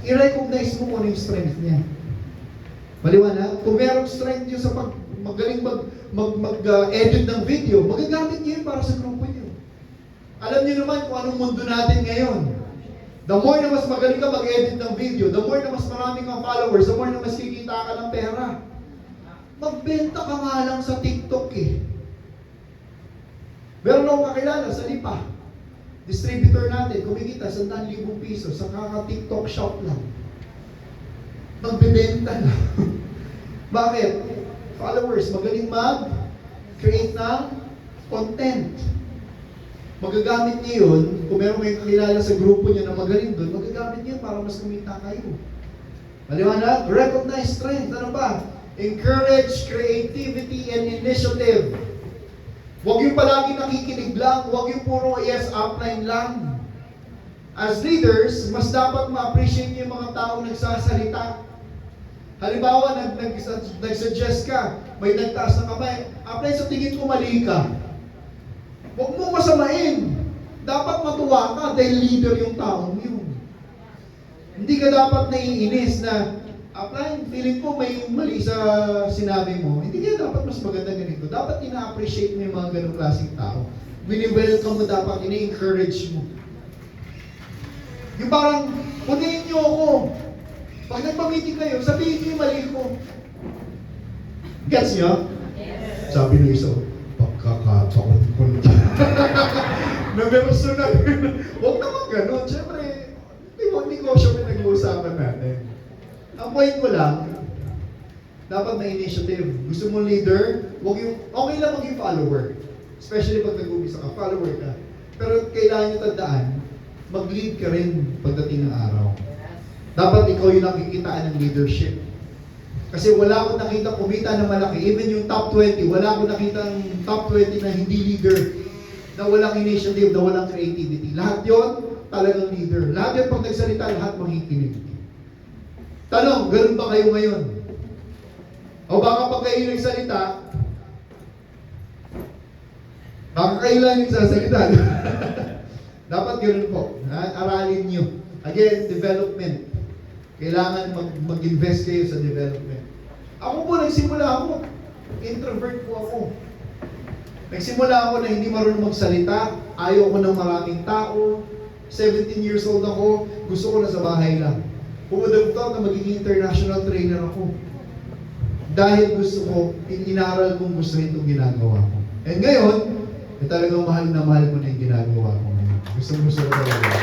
I-recognize mo kung ano yung strength niya. Maliwanag? Kung merong strength niyo sa magaling mag-edit ng video, magagamit niyo yun para sa grupo niyo. Alam niyo naman kung anong mundo natin ngayon. The more na mas magaling ka mag-edit ng video, the more na mas marami kang followers, the more na mas kikita ka ng pera. Magbenta ka nga lang sa TikTok eh. Meron akong kakilala sa Lipa. Distributor natin, kumikita 100,000 piso sa kaka-TikTok shop lang. Magbebenta na. Bakit? Followers, magaling mag-create ng content. Magagamit niyo yun, kung meron may kakilala sa grupo niyo na magaling doon, magagamit niyo para mas kumita kayo. Maliwanag? Recognize strength. Ano ba? Encourage creativity and initiative. Huwag yung palagi nakikinig lang, huwag yung puro yes, upline lang. As leaders, mas dapat ma-appreciate yung mga taong nagsasalita. Halimbawa, nag-suggest ka, may nagtaas na kamay, apply sa tingin ko mali ka. Huwag mo masamain. Dapat matuwa ka dahil leader yung taong yun. Hindi ka dapat naiinis na, apply, feeling ko may mali sa sinabi mo. Hindi kaya dapat mas maganda ganito. Dapat ina-appreciate mo yung mga ganong klaseng tao. Wini-welcome mo dapat, ina-encourage mo. Yung parang, punin niyo ako. Pag nagpa-meeting kayo, sabihin niyo yung mali ko. Gets niyo? Yes. Sabi ng isa, pagkakataon ko na personal. Huwag naman ganun. Siyempre, negosyo may nag-uusapan natin. Ang point ko lang, dapat may initiative. Gusto mo leader, okay lang maging follower. Especially pag nag-umpisa ka, follower ka. Pero kailangan nyo tandaan, mag-lead ka rin pagdating ng araw. Dapat ikaw yung nakikitaan ng leadership. Kasi wala akong nakita kumita na malaki. Even yung top 20, wala akong nakita ng top 20 na hindi leader, na walang initiative, na walang creativity. Lahat yon talagang leader. Lahat yon pag nagsalita, lahat makikinig. Tanong, ganun ba kayo ngayon? O baka pag kayo nagsalita, baka kayo lang nagsasalita. Dapat ganun po. Aralin nyo. Again, development. Kailangan mag-invest kayo sa development. Ako po, nagsimula ako. Introvert po ako. Nagsimula ako na hindi marunong magsalita. Ayaw ko ng maraming tao. 17 years old ako. Gusto ko na sa bahay lang. Who would have thought na magiging international trainer ako? Dahil gusto ko, inaral kong gustuhin itong ginagawa ko. And ngayon, talagang mahal na mahal ko na yung ginagawa ko ngayon. Gusto ko talaga.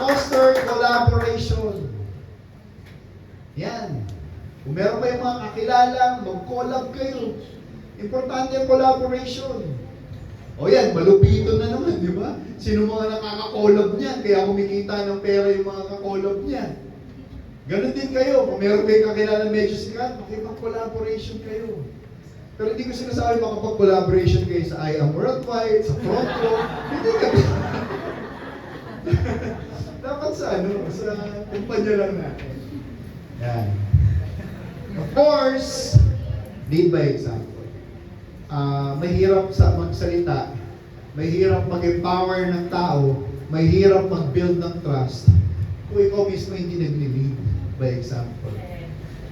Foster collaboration. Yan. Kung meron kayong mga kakilala, mag-collab kayo. Importante ang collaboration. O yan, malupito na naman, di ba? Sino mga nakaka-collab niyan? Kaya kumikita ng pera yung mga ka-collab niyan. Ganon din kayo. Kung meron kayong kakilala medyo sikat, makipag-collaboration kayo. Pero hindi ko sinasabi makapag-collaboration kayo sa I Am Worldwide, sa Pronto. Hindi ka. Dapat sa kumpanya lang natin. Yan. Of course, lead by example. Mahirap sa magsalita, mahirap mag-empower ng tao, mahirap mag-build ng trust kung ikaw mismo hindi nag-lead by example.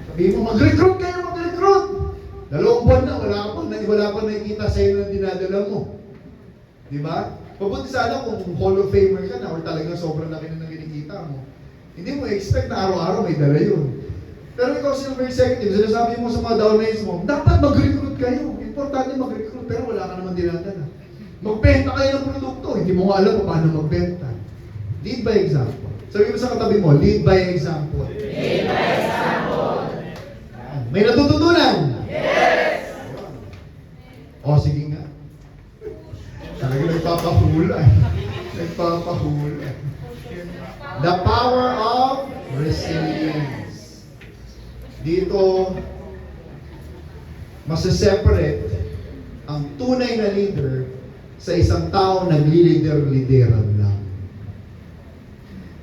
Sabihin mo, mag-recruit kayo, mag-recruit! 2 buwan na, wala pa nakikita sa'yo ng dinadala mo. Di ba? Mabuti sana kung Hall of Famer ka na or talagang sobrang laki na kinikita mo. Hindi mo expect na araw-araw may dala yun. Pero ikaw silver executive, sinasabi mo sa mga downlines mo, dapat mag-recruit kayo. Importante mag-recruit, pero wala ka naman dinadala. Magbenta kayo ng produkto, hindi mo alam kung paano magbenta. Lead by example. Sabi mo sa katabi mo, lead by example. Lead by example. May natututunan? Yes! O, sige nga. Talaga nagpapahula. Nagpapahula. The power of resilience. Dito, masiseparate ang tunay na leader sa isang tao naglilider-lideran lang.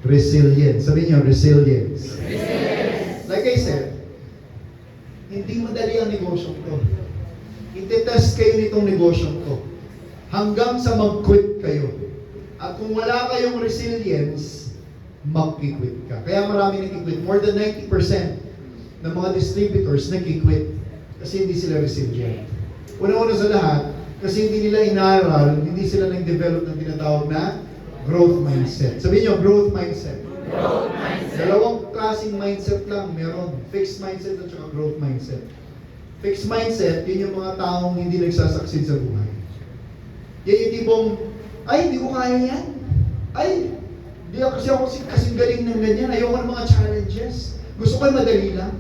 Resilience. Sabi niyo, resilience. Resilience. Like I said, hindi madali ang negosyo ko. Ite-test kayo nitong negosyo ko. Hanggang sa mag-quit kayo. At kung wala kayong resilience, mag-quit ka. Kaya marami nag-quit. More than 90% ng mga distributors nag-quit kasi hindi sila resilient. Una-una sa lahat, kasi hindi nila inaral, hindi sila nag-develop ng tinatawag na growth mindset. Sabihin nyo, growth mindset. Growth mindset. Dalawang klaseng mindset lang meron. Fixed mindset at saka growth mindset. Fixed mindset, yun yung mga taong hindi nagsasucceed sa buhay. Yan yung tipong, ay, hindi ko kaya yan. Ay, hindi ako kasing galing ng ganyan. Ayoko ng mga challenges. Gusto ko yung madali lang.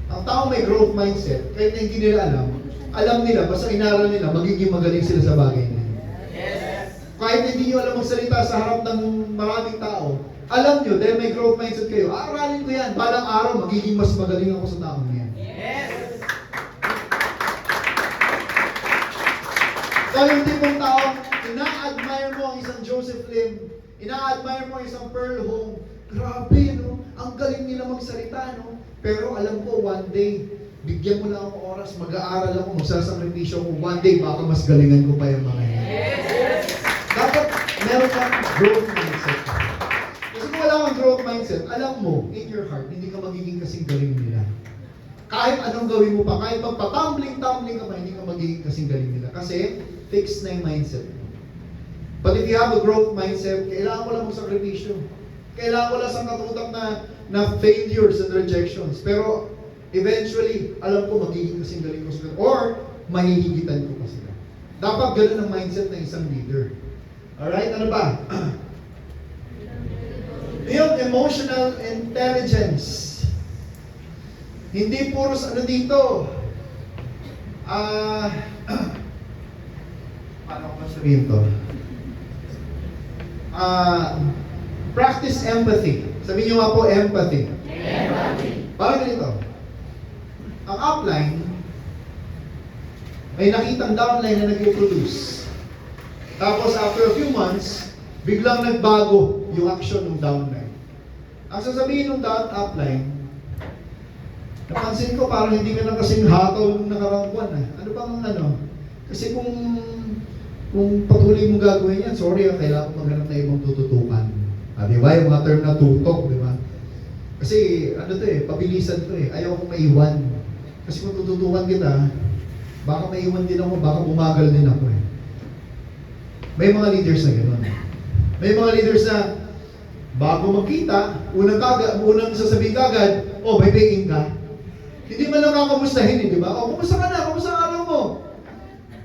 Ang tao may growth mindset, kahit na hindi nila alam nila, basta inaral nila, magiging magaling sila sa bagay na yun. Yes. Kahit na hindi nyo alam magsalita sa harap ng maraming tao, alam nyo, dahil may growth mindset kayo, aralin ko yan, balang araw, magiging mas magaling ako sa taong yan. Yes. So yung tipong tao, ina-admire mo ang isang Joseph Lim, ina-admire mo ang isang Pearl Home, grabe, no? Ang galing nila magsalita, no? Pero alam ko, one day, bigyan mo lang ako oras, mag-aaral ako, magsasakripisyo ako, one day, baka mas galingan ko pa yung mga yan. Yes. Dapat meron kang growth mindset. Kasi kung wala kang growth mindset, alam mo, in your heart, hindi ka magiging kasing galing nila. Kahit anong gawin mo pa, kahit magpatumbling-tumbling ka pa, hindi ka magiging kasing galing nila. Kasi, fixed na yung mindset mo. But if you have a growth mindset, kailangan mo lang magsakripisyo. Kailangan ko lang sa katutak na failures and rejections. Pero eventually, alam ko magiging kasing galing ko sila. Or, mahihigitan ko pa sila. Dapat ganun ang mindset ng isang leader. Alright, ano ba? Build emotional intelligence. Hindi puro ano dito. Paano ko sabihin to? Practice empathy. Sabihin nyo nga po, empathy. Empathy. Parang ganito. Ang upline, may nakitang downline na nag-produce. Tapos after a few months, biglang nagbago yung action ng downline. Ang sasabihin ng upline, napansin ko parang hindi ka na kasing hataw nung nakarang buwan. Ano bang ano? Kasi kung patuloy mo gagawin yan, sorry, kailangan ko maghanap na ibang tututukan. Di ba? Yung mga term na tutok, di ba? Kasi ano to pabilisan to Ayaw kong maiwan. Kasi kung tututukan kita, baka maiwan din ako, baka bumagal din ako May mga leaders na gano'n. May mga leaders na bago magkita, unang sasabihin kagad, oh, may paying ka. Hindi man lang kakamustahin di ba? Oh, kumusta ka na? Kumusta ang araw mo?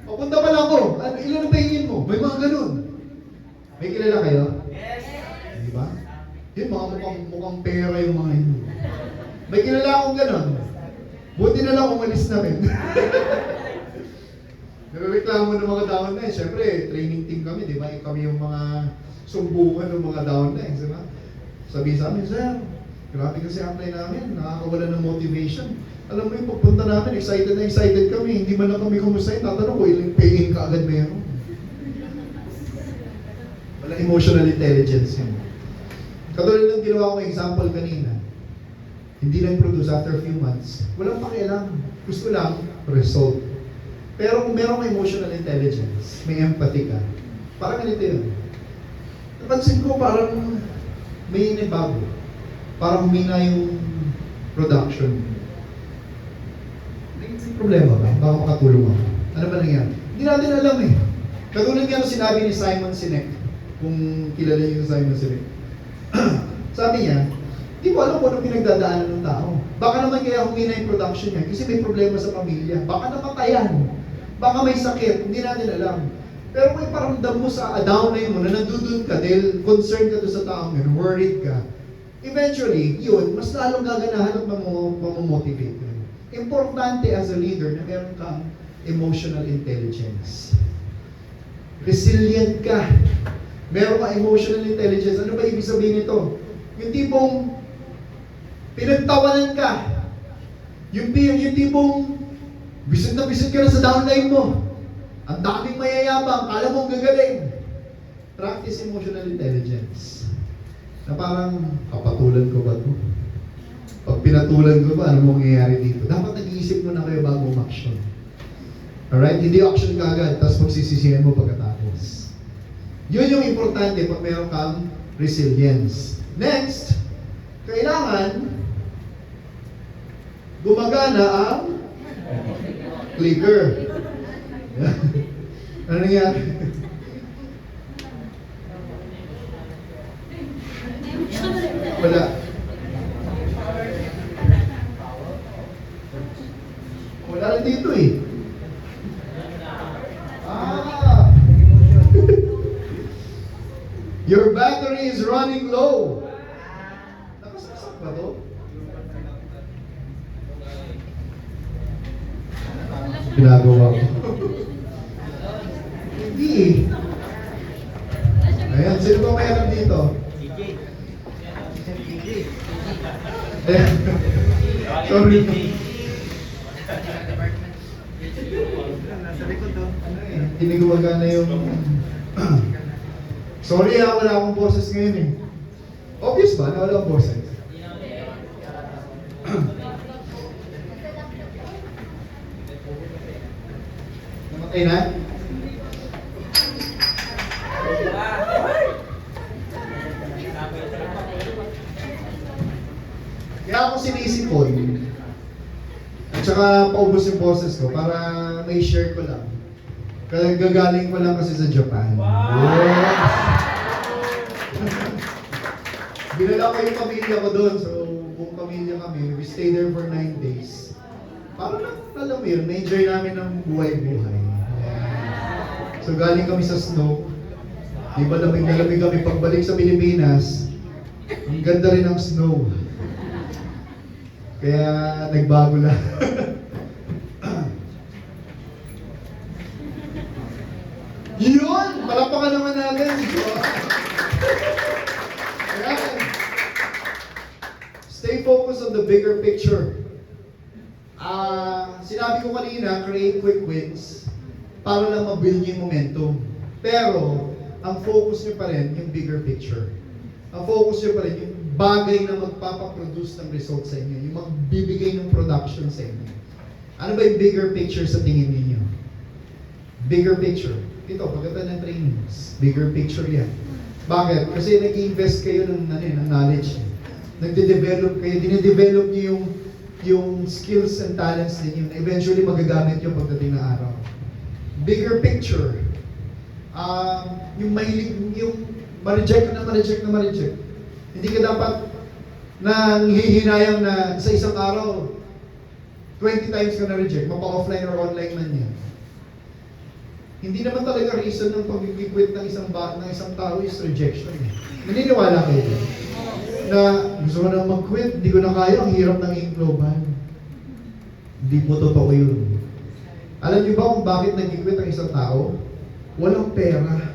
O, punta pa lang ako. Ilan ang pahingin mo? May mga ganun. May kilala kayo? Yes. Di ba? Yun, mga mukhang pera yung mga yun. May kilala akong ganun. Buti na lang umalis na rin. Nireklamo ng mga downline. Siyempre, training team kami, di ba? Kami yung mga sumbukan ng mga downline, di ba? Sabi sa amin, sir, grabe kasi apply namin, nakakawala ng motivation. Alam mo yung pagpunta namin, excited na excited kami. Hindi man lang kami kumustahin. Tatanong ko, ilang paying ka agad meron. Wala emotional intelligence yun. Katulad ng ginawa kong example kanina. Hindi lang produce after a few months. Walang pakialam. Gusto lang, result. Pero kung meron kang emotional intelligence, may empathy ka, parang ganito yun. Napansin ko parang may inibago. Parang humina yung production. May problema ba? Baka makatulong ako. Ano ba nangyari? Hindi natin alam Katulad nga nung sinabi ni Simon Sinek, kung kilala niyo yung Simon Sinek. Sabi niya, di ko alam kung anong pinagdadaanan ng tao. Baka naman kaya humina yung production niya kasi may problema sa pamilya. Baka namatayan. Baka may sakit. Hindi natin alam. Pero kung iparamdam mo sa downline mo na nandudun ka dahil concerned ka doon sa taong yun, worried ka, eventually, yun, mas lalong gaganahan at mamomotivate ka. Importante as a leader na meron kang emotional intelligence. Resilient ka. Meron kang emotional intelligence. Ano ba ibig sabihin nito? Yung tipong pinagtawanan ka. Yung tipong bisit na bisit ka na sa downline mo. Ang daming mayayabang, kala mong gagaling. Practice emotional intelligence. Na parang, kapatulan ko ba ito? Pag pinatulan ko ba, ano mangyayari dito? Dapat nag-iisip mo na kayo bago umaksyon. Alright? Hindi action ka agad, tapos magsisisihan mo pagkatapos. Yun yung importante pag meron kang resilience. Next, kailangan gumagana ang clicker. Ano nangyari? Wala. Wala rin dito Your battery is running low. Nakasaksak ba to? Ginagawa ko. Hindi Ayan, sino ba may alam dito? Sorry. Hindi gumagana yung... Sorry wala akong boses ngayon Obvious ba na wala akong boses? Namatay na? Kaya ako sinisipon at saka paubos yung boses ko para may share ko lang. Kaya gagaling ko lang kasi sa Japan. Wow! Binala ko yung pamilya ko doon. So, buong pamilya kami. We stayed there for 9 days. Para lang, alam mo yun, na-enjoy namin ng buhay-buhay. So, galing kami sa snow. Di ba lamig na lamig kami pagbalik sa Pilipinas. Ang ganda rin ng snow. Kaya, nagbago lang. Yun! Palapakan naman natin. Ayan. Stay focused on the bigger picture. Sinabi ko kanina, create quick wins para lang mabuild yung momentum. Pero, ang focus nyo pa rin yung bigger picture. Ang focus nyo pa rin yung bagay na magpapaproduce ng results sa inyo, yung magbibigay ng production sa inyo. Ano ba yung bigger picture sa tingin ninyo? Bigger picture. Ito, pagkata ng trainings, bigger picture yan. Bakit? Kasi nag-invest kayo ng knowledge. Nagde-develop kayo, dine-develop nyo yung skills and talents ninyo na eventually magagamit yung pagdating ng araw. Bigger picture. Yung mahilig, yung ma-reject na ma-reject. Hindi ka dapat nang hihinayang na sa isang araw 20 times ka na-reject, mapa-offline or online man yan. Hindi naman talaga reason ng pag-quit ng isang tao is rejection. Naniniwala kayo dun? Na gusto ko na mag-quit, hindi ko na kaya, ang hirap ng global. Hindi po totoo yun. Alam niyo ba kung bakit nag-quit ang isang tao? Walang pera.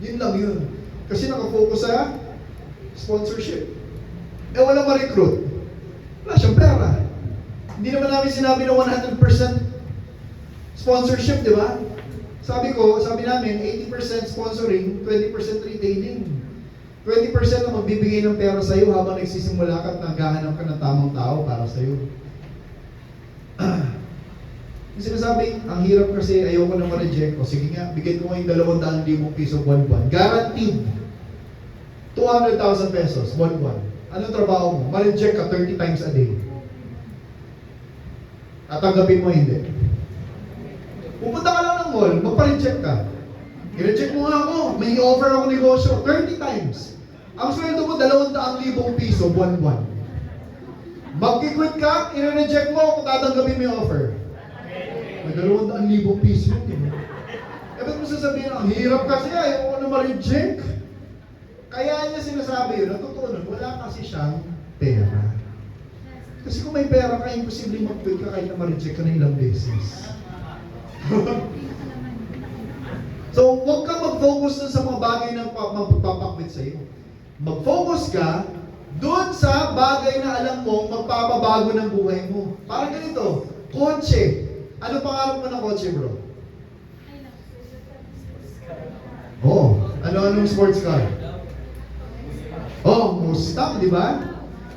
Yun lang yun. Kasi nakafocus sa sponsorship. Walang ma-recruit. Wala siyang pera. Hindi naman namin sinabi na 100% sponsorship, di ba? Sabi namin, 80% sponsoring, 20% retailing. 20% na magbibigay ng pera sa'yo habang nagsisimula ka at naghahanap ka ng tamang tao para sa'yo. Yung sinasabi, ang hirap kasi ayoko na ma-reject. O sige nga, bigyan ko ngayong 200,000 piso buwan-buwan. Guaranteed. 200,000 pesos buwan-buwan. Anong trabaho mo? Ma-reject ka 30 times a day. Tatanggapin mo hindi. Pupunta ka lang ng mall, magpa-reject ka. I-reject mo nga ako, may offer ako negosyo, 30 times. Ang sweldo mo, 200,000 piso buwan-buwan. Mag-quit ka, i-reject mo, kung tatanggapin mo yung offer. May 200,000 piso yun, di ba? Ba't mo sasabihin, ang hirap kasi, ayaw ko na ma-reject. Kaya niya sinasabi yun, ang totoo nun, wala kasi siyang pera. Kasi kung may pera ka, imposible mag-quit ka kahit na ma-reject ka na ilang beses. So, huwag kang mag-focus dun sa mga bagay na magpapakwit sa'yo. Mag-focus ka dun sa bagay na alam mo magpapabago ng buhay mo. Parang ganito, kotse. Ano pangarap mo ng kotse, bro? Anong sports car? Mustang, di ba?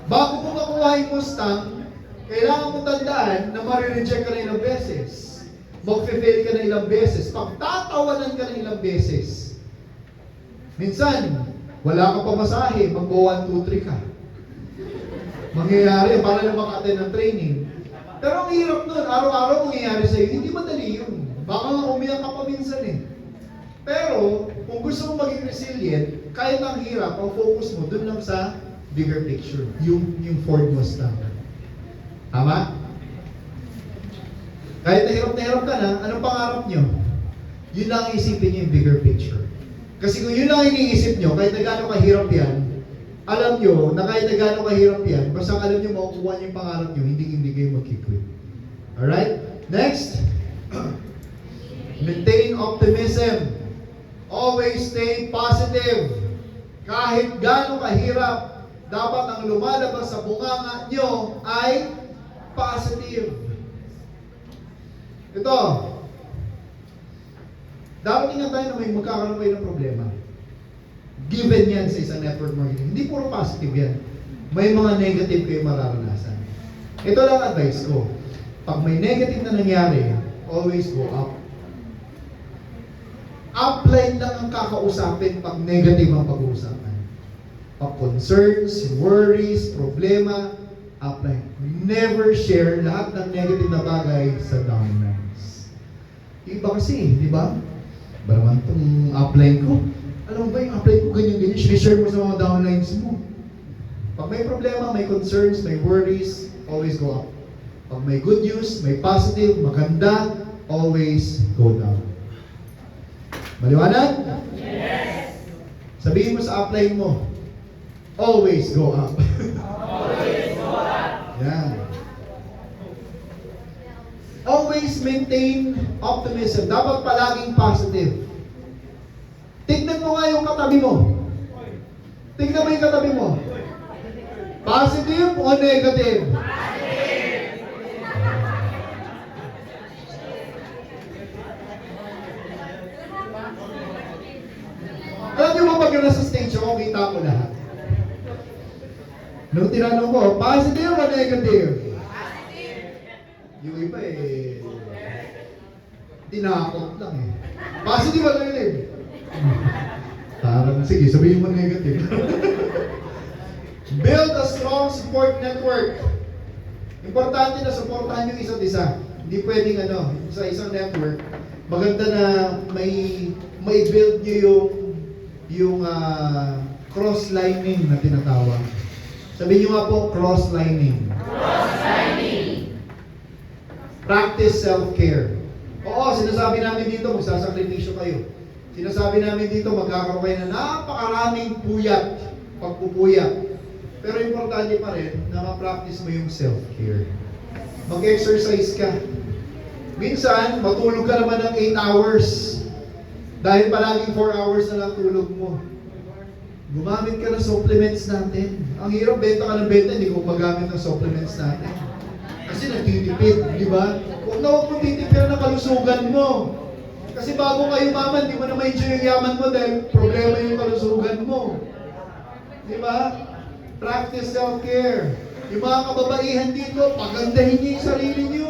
Bago mo makuha yung Mustang, kailangan mo tandaan na ma-reject ka na ilang beses. Mag-fail ka na ilang beses. Pagtatawanan ka na ilang beses. Minsan, wala ka pa masahe, mag-1, 2, 3 ka. Mangyayari, para lang maka-attend ng training. Pero ang hirap nun, araw-araw mangyayari sa'yo, hindi madali yun. Baka umiyak ka pa minsan eh. Pero, kung gusto mo maging resilient, kahit ang hirap, ang focus mo dun lang sa bigger picture. Yung Ford Mustang. Tama? Kahit na hirap ka na, anong pangarap nyo? Yun lang isipin nyo yung bigger picture. Kasi kung yun lang iniisip nyo, kahit na gano'ng kahirap yan, alam nyo na kahit na gano'ng kahirap yan, basta alam nyo makukuha nyo yung pangarap nyo, hindi kayo mag-quit. Alright? Next. Maintain optimism. Always stay positive. Kahit gano'ng kahirap, dapat ang lumalabas sa bunganga nyo ay positive. Ito, dapat ingat tayo na may magkakaroon kayo ng problema. Given yan sa isang network marketing. Hindi puro positive yan. May mga negative kayo mararanasan. Ito lang advice ko. Pag may negative na nangyari, always go up. Upline lang ang kakausapin pag negative ang pag-uusapan. Pag concerns, worries, problema, upline. Never share lahat ng negative na bagay sa downlines. Iba kasi, di ba? Ba naman itong upline ko? Alam mo ba, yung apply ko ganyan-ganyan, share mo sa mga downlines mo. Pag may problema, may concerns, may worries, always go up. Pag may good news, may positive, maganda, always go down. Maliwanag? Yes. Sabihin mo sa upline mo, always go up. Always go up. Yan. Always maintain optimism. Dapat palaging positive. Tignan mo nga yung katabi mo. Tignan mo yung katabi mo. Positive o negative? Alam niyo ba pag nasa stage ako, kita ko lahat. Nung tinanong ko, positive o negative? Yung iba tinakot lang eh. Positive o negative? Parang, sige, sabihin mo negative. Build a strong support network. Importante na supportahan yung isa't isa. Hindi pwedeng sa isang network, maganda na may build nyo yung cross-lining na tinatawag. Sabihin nyo nga po, cross-lining. Cross-lining. Practice self-care. Oo, sinasabi namin dito, magsasakripisyo kayo. Sinasabi namin dito, magkakaroon kayo na napakaraming puyat, pagpupuyat. Pero importante pa rin na ma-practice mo yung self-care. Mag-exercise ka. Minsan, matulog ka naman ng 8 hours. Dahil palaging 4 hours na lang tulog mo. Gumamit ka ng supplements natin. Ang hirap, benta ka ng benta, hindi ko magamit ng supplements natin. Kasi nagtitipid, di ba? Huwag na huwag mong titipid ng kalusugan mo. Kasi bago kayo maman, di mo na ma-enjoy yung yaman mo dahil problema yung kalusugan mo. Di ba? Practice self-care. Yung mga kababaihan dito, pagandahin niyo yung sarili niyo.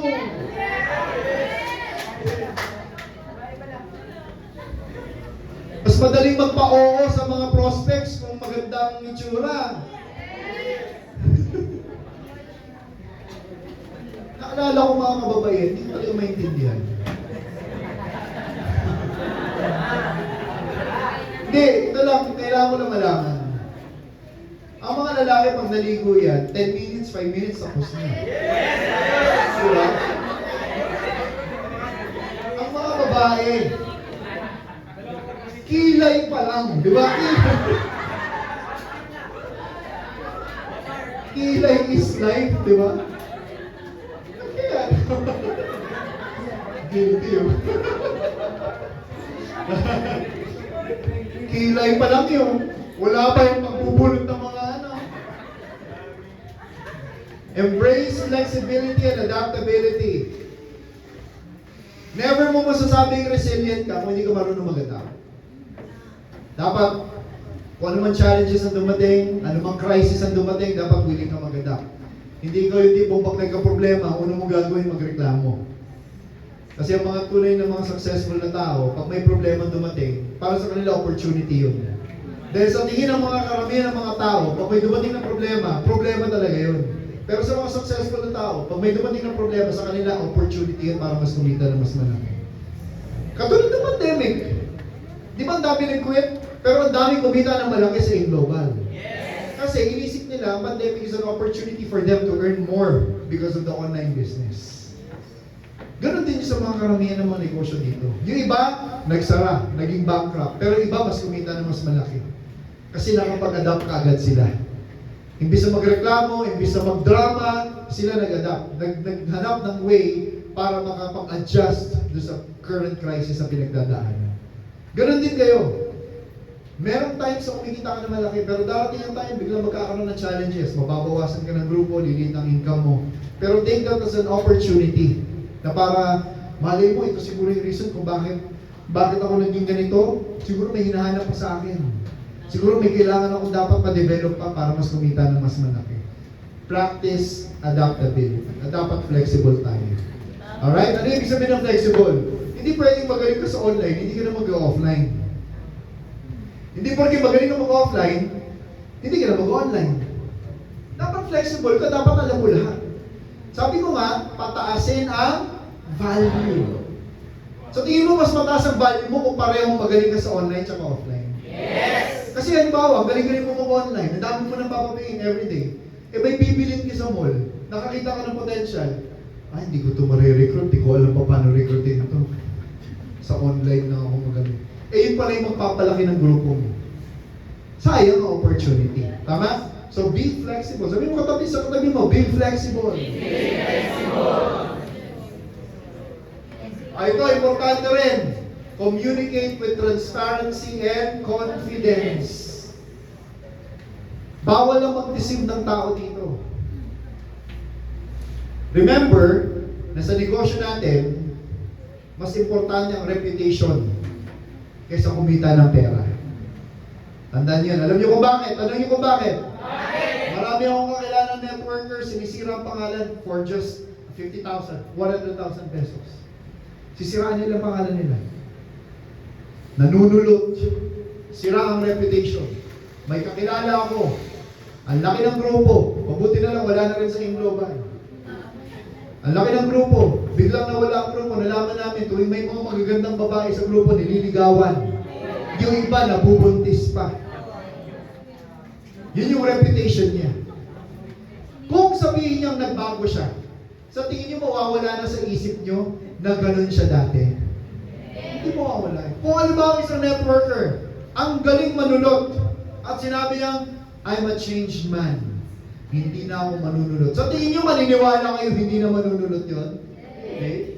Mas madaling magpa-oo sa mga prospects kung magandang itsura. Naalala ko mga kababaihan, hindi ko talaga maintindihan. Hindi, ito lang, kailangan ko lang malaman. Ang mga lalaki pag naligo yan, 10 minutes, 5 minutes, tapos na. Diba? Ang mga babae, kilay pa lang, di ba? Kilay is life, di ba? Kaya, guilty yun. Kilay pa lang yun. Wala pa yung pagbubulot ng mga Embrace flexibility and adaptability. Never mo masasabing resilient ka kung hindi ka marunong mag-adapt. Dapat, kung ano man challenges ang dumating, ano man crisis ang dumating, dapat willing ka mag-adapt. Hindi ikaw yung tipong pag nagka-problema, ang una mo gagawin, magreklamo. Kasi ang mga tunay na mga successful na tao, pag may problema dumating, para sa kanila opportunity yun. Dahil sa tingin ng mga karamihan ng mga tao, pag may dumating na problema talaga yun. Pero sa mga successful na tao, pag may dumating ng problema sa kanila, opportunity yun para mas kumita na mas malaki. Katulad ng pandemic. Di ba ang dami nag-quit? Pero ang dami kumita ng malaki sa global. Yes. Kasi inisip nila, pandemic is an opportunity for them to earn more because of the online business. Ganon din sa mga karamihan ng mga negosyo dito. Yung iba, nagsara, naging bankrupt. Pero iba, mas kumita na mas malaki. Kasi nakapag-adapt kaagad sila. Imbis na magreklamo, imbis na magdrama, sila nag-adapt. Naghanap ng way para makapag-adjust doon sa current crisis na pinagdadaanan. Ganon din kayo. Merong times na kumikita ka na malaki, pero darating ang time, biglang magkakaroon ng challenges. Mababawasan ka ng grupo, lilit ang income mo. Pero take that as an opportunity na para, malay mo, ito siguro yung reason kung bakit ako naging ganito, siguro may hinahanap pa sa akin. Siguro may kailangan akong dapat pa-develop pa para mas kumita ng mas malaki. Practice adaptability. Dapat flexible tayo. Alright? Ano ibig sabihin ng flexible? Hindi pwedeng magaling ka sa online, hindi ka na mag-offline. Hindi pwedeng magaling ka mag-offline, hindi ka na mag-online. Dapat flexible ka, dapat alam mo lahat. Sabi ko nga, pataasin ang value. So tingin mo mas mataas ang value mo kung parehong magaling ka sa online at offline? Yes. Kasi halimbawa, ang galing-galing mo mag-online, ang dami mo nang papabayin everyday. Eh may bibilin ka sa mall, nakakita ka ng potential, hindi ko ito marirecruit, hindi ko alam pa paano recruitin ito. Sa online na ako magaling. Yun pala yung magpapalaki ng grupo mo. Sayang ang opportunity. Tama? So be flexible. Sabi mo katabi sa katabi mo, be flexible. Ito, importante rin. Communicate with transparency and confidence. Bawal lang mag-deceive ng tao dito. Remember, na sa negosyo natin, mas importante ang reputation kaysa kumita ng pera. Tandaan yun. Alam niyo kung bakit? Alam niyo kung bakit? Marami akong kakilala ng networker, sinisira ang pangalan for just 50,000, 100,000 pesos. Sisiraan nila ang pangalan nila. Nanunulot. Sira ang reputation. May kakilala ako. Ang laki ng grupo. Mabuti na lang, wala na rin sa Global. Ang laki ng grupo. Biglang nawala ang grupo. Nalaman namin, tuwing may mga magagandang babae sa grupo, nililigawan. Yung iba, nabubuntis pa. Yun yung reputation niya. Kung sabihin niyang nagbago siya, sa tingin niyo mawawala na sa isip niyo na ganun siya dati? Hindi mawawala. Kung ano ba ang isang networker, ang galing manunod, at sinabi niyang, I'm a changed man. Hindi na ako manunulot. Sa tingin niyo maniniwala kayo, hindi na manunulot yun? Okay?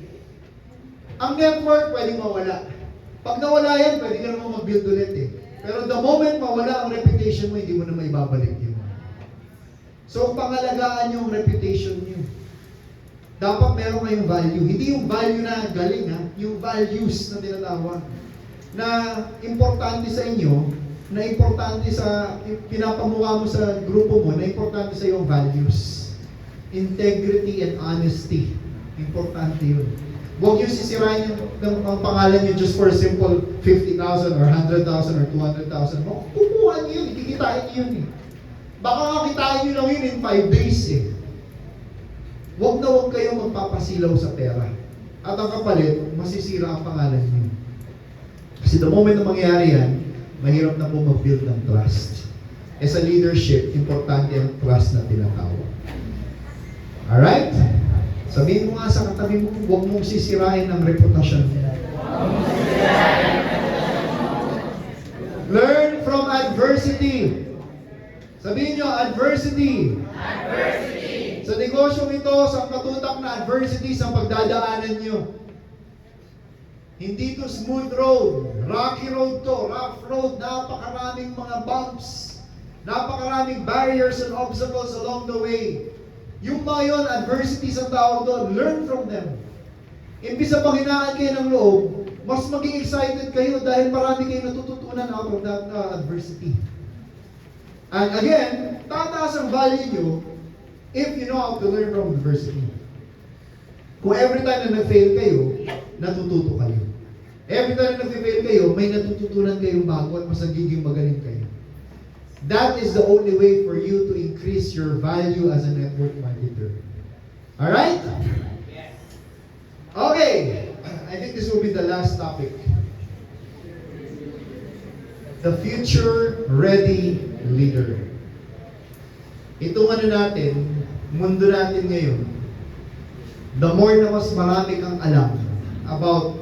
Ang network, pwedeng mawala. Pag nawala yan, pwede ka naman mag-build ulit eh. Pero the moment mawala ang reputation mo, hindi mo na maibabalik yun. So, pangalagaan niyo ang reputation niyo. Dapat meron kayong value. Hindi yung value na galing ha, yung values na tinatawag. Na importante sa inyo, na importante sa, pinapamukha mo sa grupo mo, na importante sa iyong values. Integrity and honesty. Importante yun. Huwag yung sisirain yung pangalan nyo just for a simple 50,000 or 100,000 or 200,000. Kukuha nyo yun, kikitain nyo yun eh. Baka kakitain nyo lang yun in 5 days eh. Huwag na huwag kayong magpapasilaw sa pera. At ang kapalit, masisira ang pangalan nyo. Kasi the moment na mangyayari yan, mahirap na po mag-build ng trust. Sa leadership, importante ang trust na tinatawag. Alright? Sabihin mo nga sa katabi mo, huwag mong sisirain ang reputasyon mo. Learn from adversity. Sabihin nyo, adversity. Sa negosyong ito, sa katutak na adversity sa pagdadaanan nyo. Hindi to smooth road. Rocky road to. Rough road. Napakaraming mga bumps. Napakaraming barriers and obstacles along the way. Yung mga yun, adversity sa tao doon, learn from them. Imbis na panghinaan kayo ng loob, mas maging excited kayo dahil marami kayo natututunan out of that adversity. And again, tataas ang value nyo if you know how to learn from adversity. Kung every time na nag-fail kayo, natututo kayo. Every time na nag-fail kayo, may natututunan kayong bago at mas nagiging magaling kayo. That is the only way for you to increase your value as a network marketer. Alright? Okay. I think this will be the last topic. The future-ready leader. Itong ano natin, mundo natin ngayon, the more na mas marami kang alam about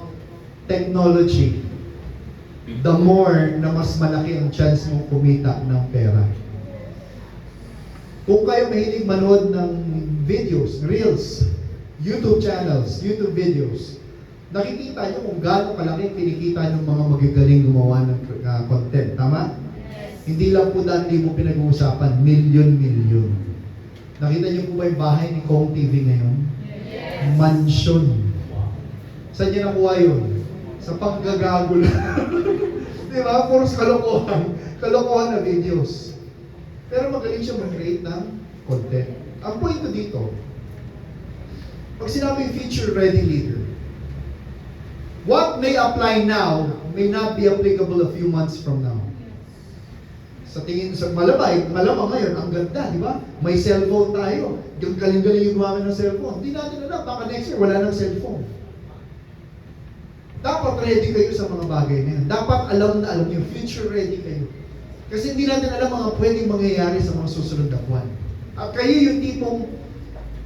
technology, the more na mas malaki ang chance mong kumita ng pera. Kung kayo mahilig manood ng videos, reels, YouTube channels, YouTube videos, nakikita nyo kung gaano kalaki kinikita ng mga magagaling gumawa ng content. Tama? Yes. Hindi lang po dahil mo pinag-uusapan, milyon-milyon. Nakita nyo po ba yung bahay ni Kong TV ngayon? Yes. Mansion. Saan niya nakuha yun? Sa panggagago lang. Di ba? Puros kalokohan. Kalokohan na videos. Pero magaling siya mag-create ng content. Ang point ko dito, pag sinabing future-ready leader, what may apply now may not be applicable a few months from now. Sa tingin, sa malamang ngayon, ang ganda, di ba? May cellphone tayo. Galing-galing yung gumamit ng cellphone. Hindi natin alam, baka next year wala ng cellphone. Dapat ready kayo sa mga bagay na yan. Dapat alam na alam nyo, future ready kayo. Kasi hindi natin alam mga pwedeng mangyayari sa mga susunod na buwan. At kayo yung tipong,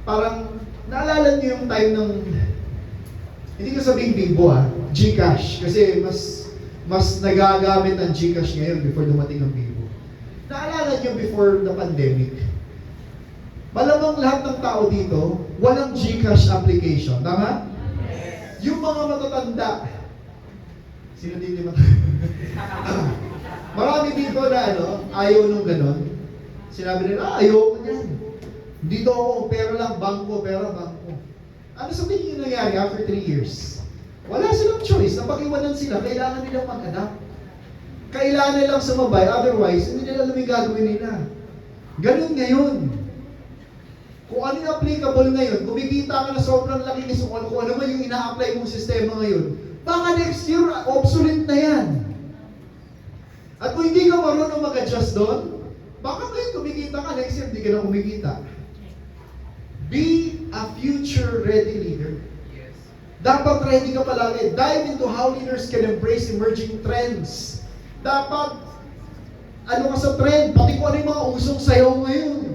parang, naalala nyo yung time ng, hindi ko sabing Bibo GCash. Kasi mas nagagamit ang GCash ngayon before dumating ang Bibo. Naalala nyo before the pandemic, malamang lahat ng tao dito, walang GCash application. Tama? Yung mga matatanda, sino din yung marami dito na ayaw nung ganon. Sinabi nila, ayaw ko niyan. Dito ako, pera lang, bangko, pera, bangko. Ano sabihin yung nangyari after 3 years? Wala silang choice. Napag-iwanan sila, kailangan nilang mag-adapt. Kailangan nilang sumabay, otherwise, hindi nila alam yung gagawin nila. Ganun ngayon. Kung ano yung applicable ngayon, kumikita ka na sobrang laki kasi kung ano man yung ina-apply mong sistema ngayon, baka next year, obsolete na yan. At kung hindi ka marunong mag-adjust doon, baka ngayon kumikita ka, next year hindi ka na kumikita. Be a future-ready leader. Yes. Dapat ready ka palagi. Dive into how leaders can embrace emerging trends. Dapat, ano ka sa trend, pati kung ano yung mga usong sayaw ngayon.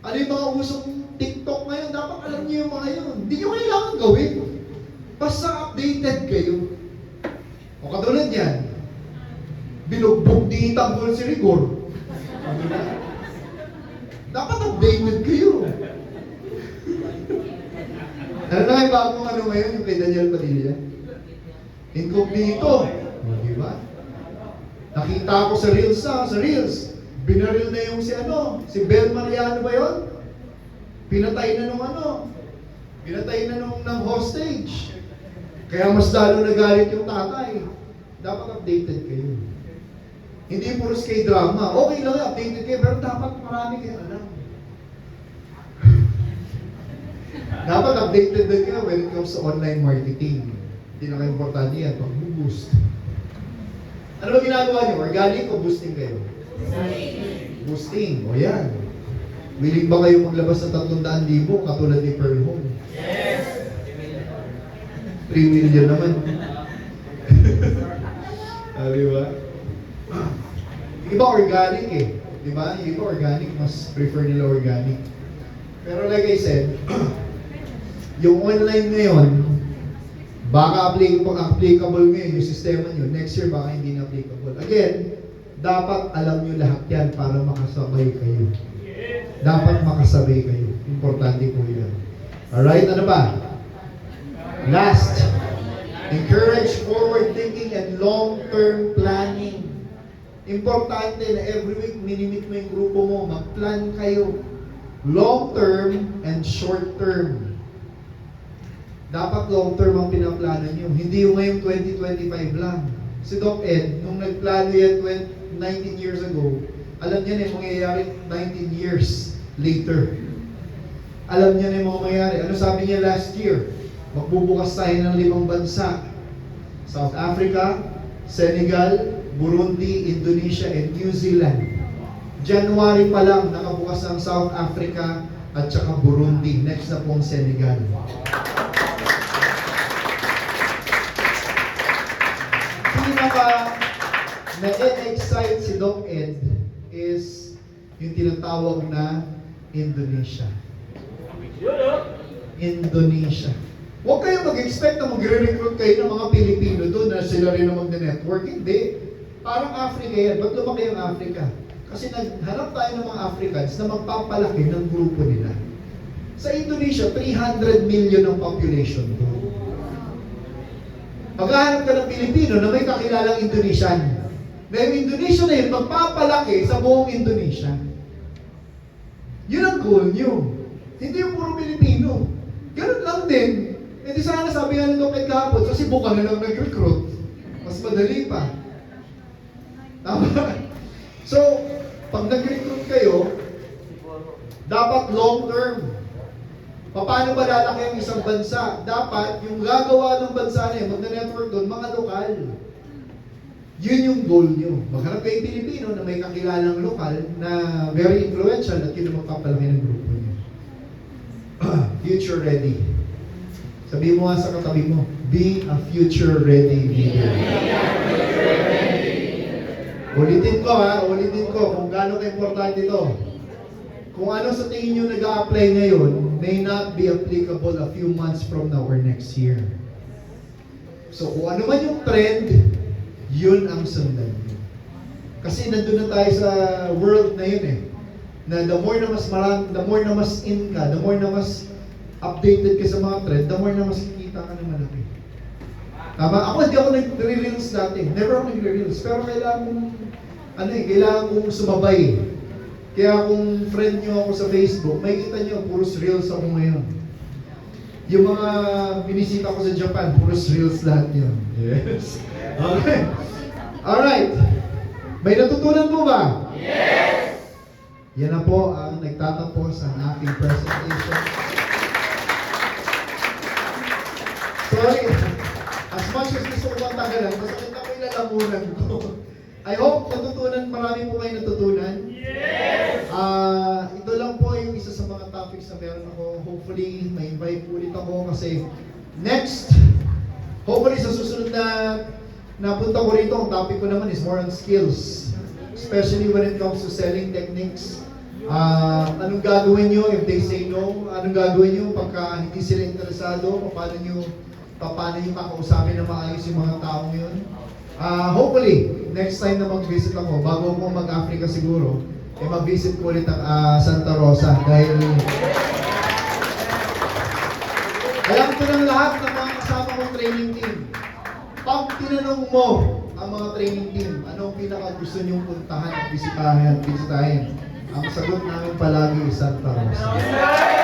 Ano yung mga usong TikTok ngayon, dapat alam niyo yung mga yun. Hindi nyo kailangan gawin. Basta updated kayo. O katulad yan, binugbog ni Tanggol si Rigor. Dapat updated kayo. Ano na yung bagong ano ngayon, yung kay Daniel Padilla? Incognito. O, diba? Nakita ko sa Reels. Binaril na yung si Bel Mariano ba yun? Pinatay na nung ng hostage. Kaya mas lalo nagalit yung tatay. Dapat updated kayo. Hindi puros kay drama. Okay lang, updated kayo, pero dapat marami kayo alam. Dapat updated din kayo when it comes to online marketing. Hindi na kayo importante yan, pag-boost. Ano ba ginagawa niyo? Organic o boosting kayo? Boosting. O yan. Willing ba kayo maglabas ng 300,000 katulad ni Pearl Home? Yes. 3 million naman. Diba? Iba organic eh. Diba? Yung iba organic, mas prefer nila organic. Pero like I said, yung online ngayon, baka applicable ngayon yung sistema nyo. Next year, baka hindi na applicable. Again, dapat alam nyo lahat yan para makasabay kayo. Dapat makasabay kayo. Importante po yan. Alright, ano ba? Last, encourage forward thinking and long-term planning. Importante na every week minimit mo yung grupo mo, mag-plan kayo. Long-term and short-term. Dapat long-term ang pinaplano nyo. Hindi yung ngayong 2025 lang. Si Doc Ed, nung nagplano yan 19 years ago, alam niya na yung mangyayari 19 years later. Alam niya na yung mga mangyayari. Ano sabi niya last year? Magbubukas tayo ng 5 bansa. South Africa, Senegal, Burundi, Indonesia, and New Zealand. January pa lang nakabukas ang South Africa at saka Burundi. Next na po ang Senegal. Pinaka na-excite si Doc Ed is yung tinatawag na Indonesia. Indonesia. Huwag kayo mag-expect na magre-recruit kayo ng mga Pilipino doon na sila rin na mag-network. Hindi. Parang Africa yan. Ba't lumaki ang Africa? Kasi naghanap tayo ng mga Africans na magpapalaki ng grupo nila. Sa Indonesia, 300 million ang population doon. Maghahanap ka ng Pilipino na may kakilalang Indonesian. Na yung Indonesia na yun, magpapalaki sa buong Indonesia. Yun ang goal nyo. Hindi yung puro Pilipino. Ganun lang din. E di sana sabi nga ng Topet kahapon, sa Cebu ka na lang nag-recruit. Mas madali pa. Tama? So, pag nag-recruit kayo, dapat long term. Paano ba lalaki ang isang bansa? Dapat yung gagawa ng bansa na yun, magna-network doon, mga lokal. Yun yung goal nyo. Maghanap kayo Pilipino na may kakilalang lokal na very influential at yun ang magpapalaki ng grupo nyo. Future ready. Sabihin mo nga sa katabi mo, Be a future-ready leader. Ulitin ko kung gaano ka-importante ito. Kung ano sa tingin nyo nag-a-apply ngayon, may not be applicable a few months from now or next year. So kung ano man yung trend, yun ang sundan nyo. Kasi nandun na tayo sa world na yun eh. Na the more na mas marami, the more na mas in ka, the more na mas updated ka sa mga trend, the more na mas kikita ka ng malaki. Tama? Ako hindi ako nagre-reels dati. Never ako nagre-reels. Pero kailangan kong sumabay. Kaya kung friend nyo ako sa Facebook, may kita nyo, puros reels ako ngayon. Yung mga binisita ko sa Japan, puros reels lahat yun. Yes. Okay. Alright. May natutunan po ba? Yes! Yan na po ang nagtatapos ang aking presentation. Sorry. As much as gusto ko bang tagalan, masakit ako yung lalamunan ko. I hope marami po kayo natutunan. Yes! Ito lang po yung isa sa mga topics na meron ako. Hopefully, may invite ulit ako kasi next, hopefully sa susunod na napunta ko rito, ang topic ko naman is more on skills. Especially when it comes to selling techniques. Anong gagawin nyo if they say no? Anong gagawin nyo pagka hindi sila interesado? Paano nyo kakausapin na maayos yung mga taong yun? Hopefully, next time na mag-visit ako, bago ako mag-Africa siguro, mag-visit ko ulit ang Santa Rosa dahil alam ko ng lahat ng mga kasama kong training team. Pag tinanong mo ang mga training team, anong pinaka gusto nyong puntahan at bisitahin? Ang sagot namin palagi is Santa Rosa.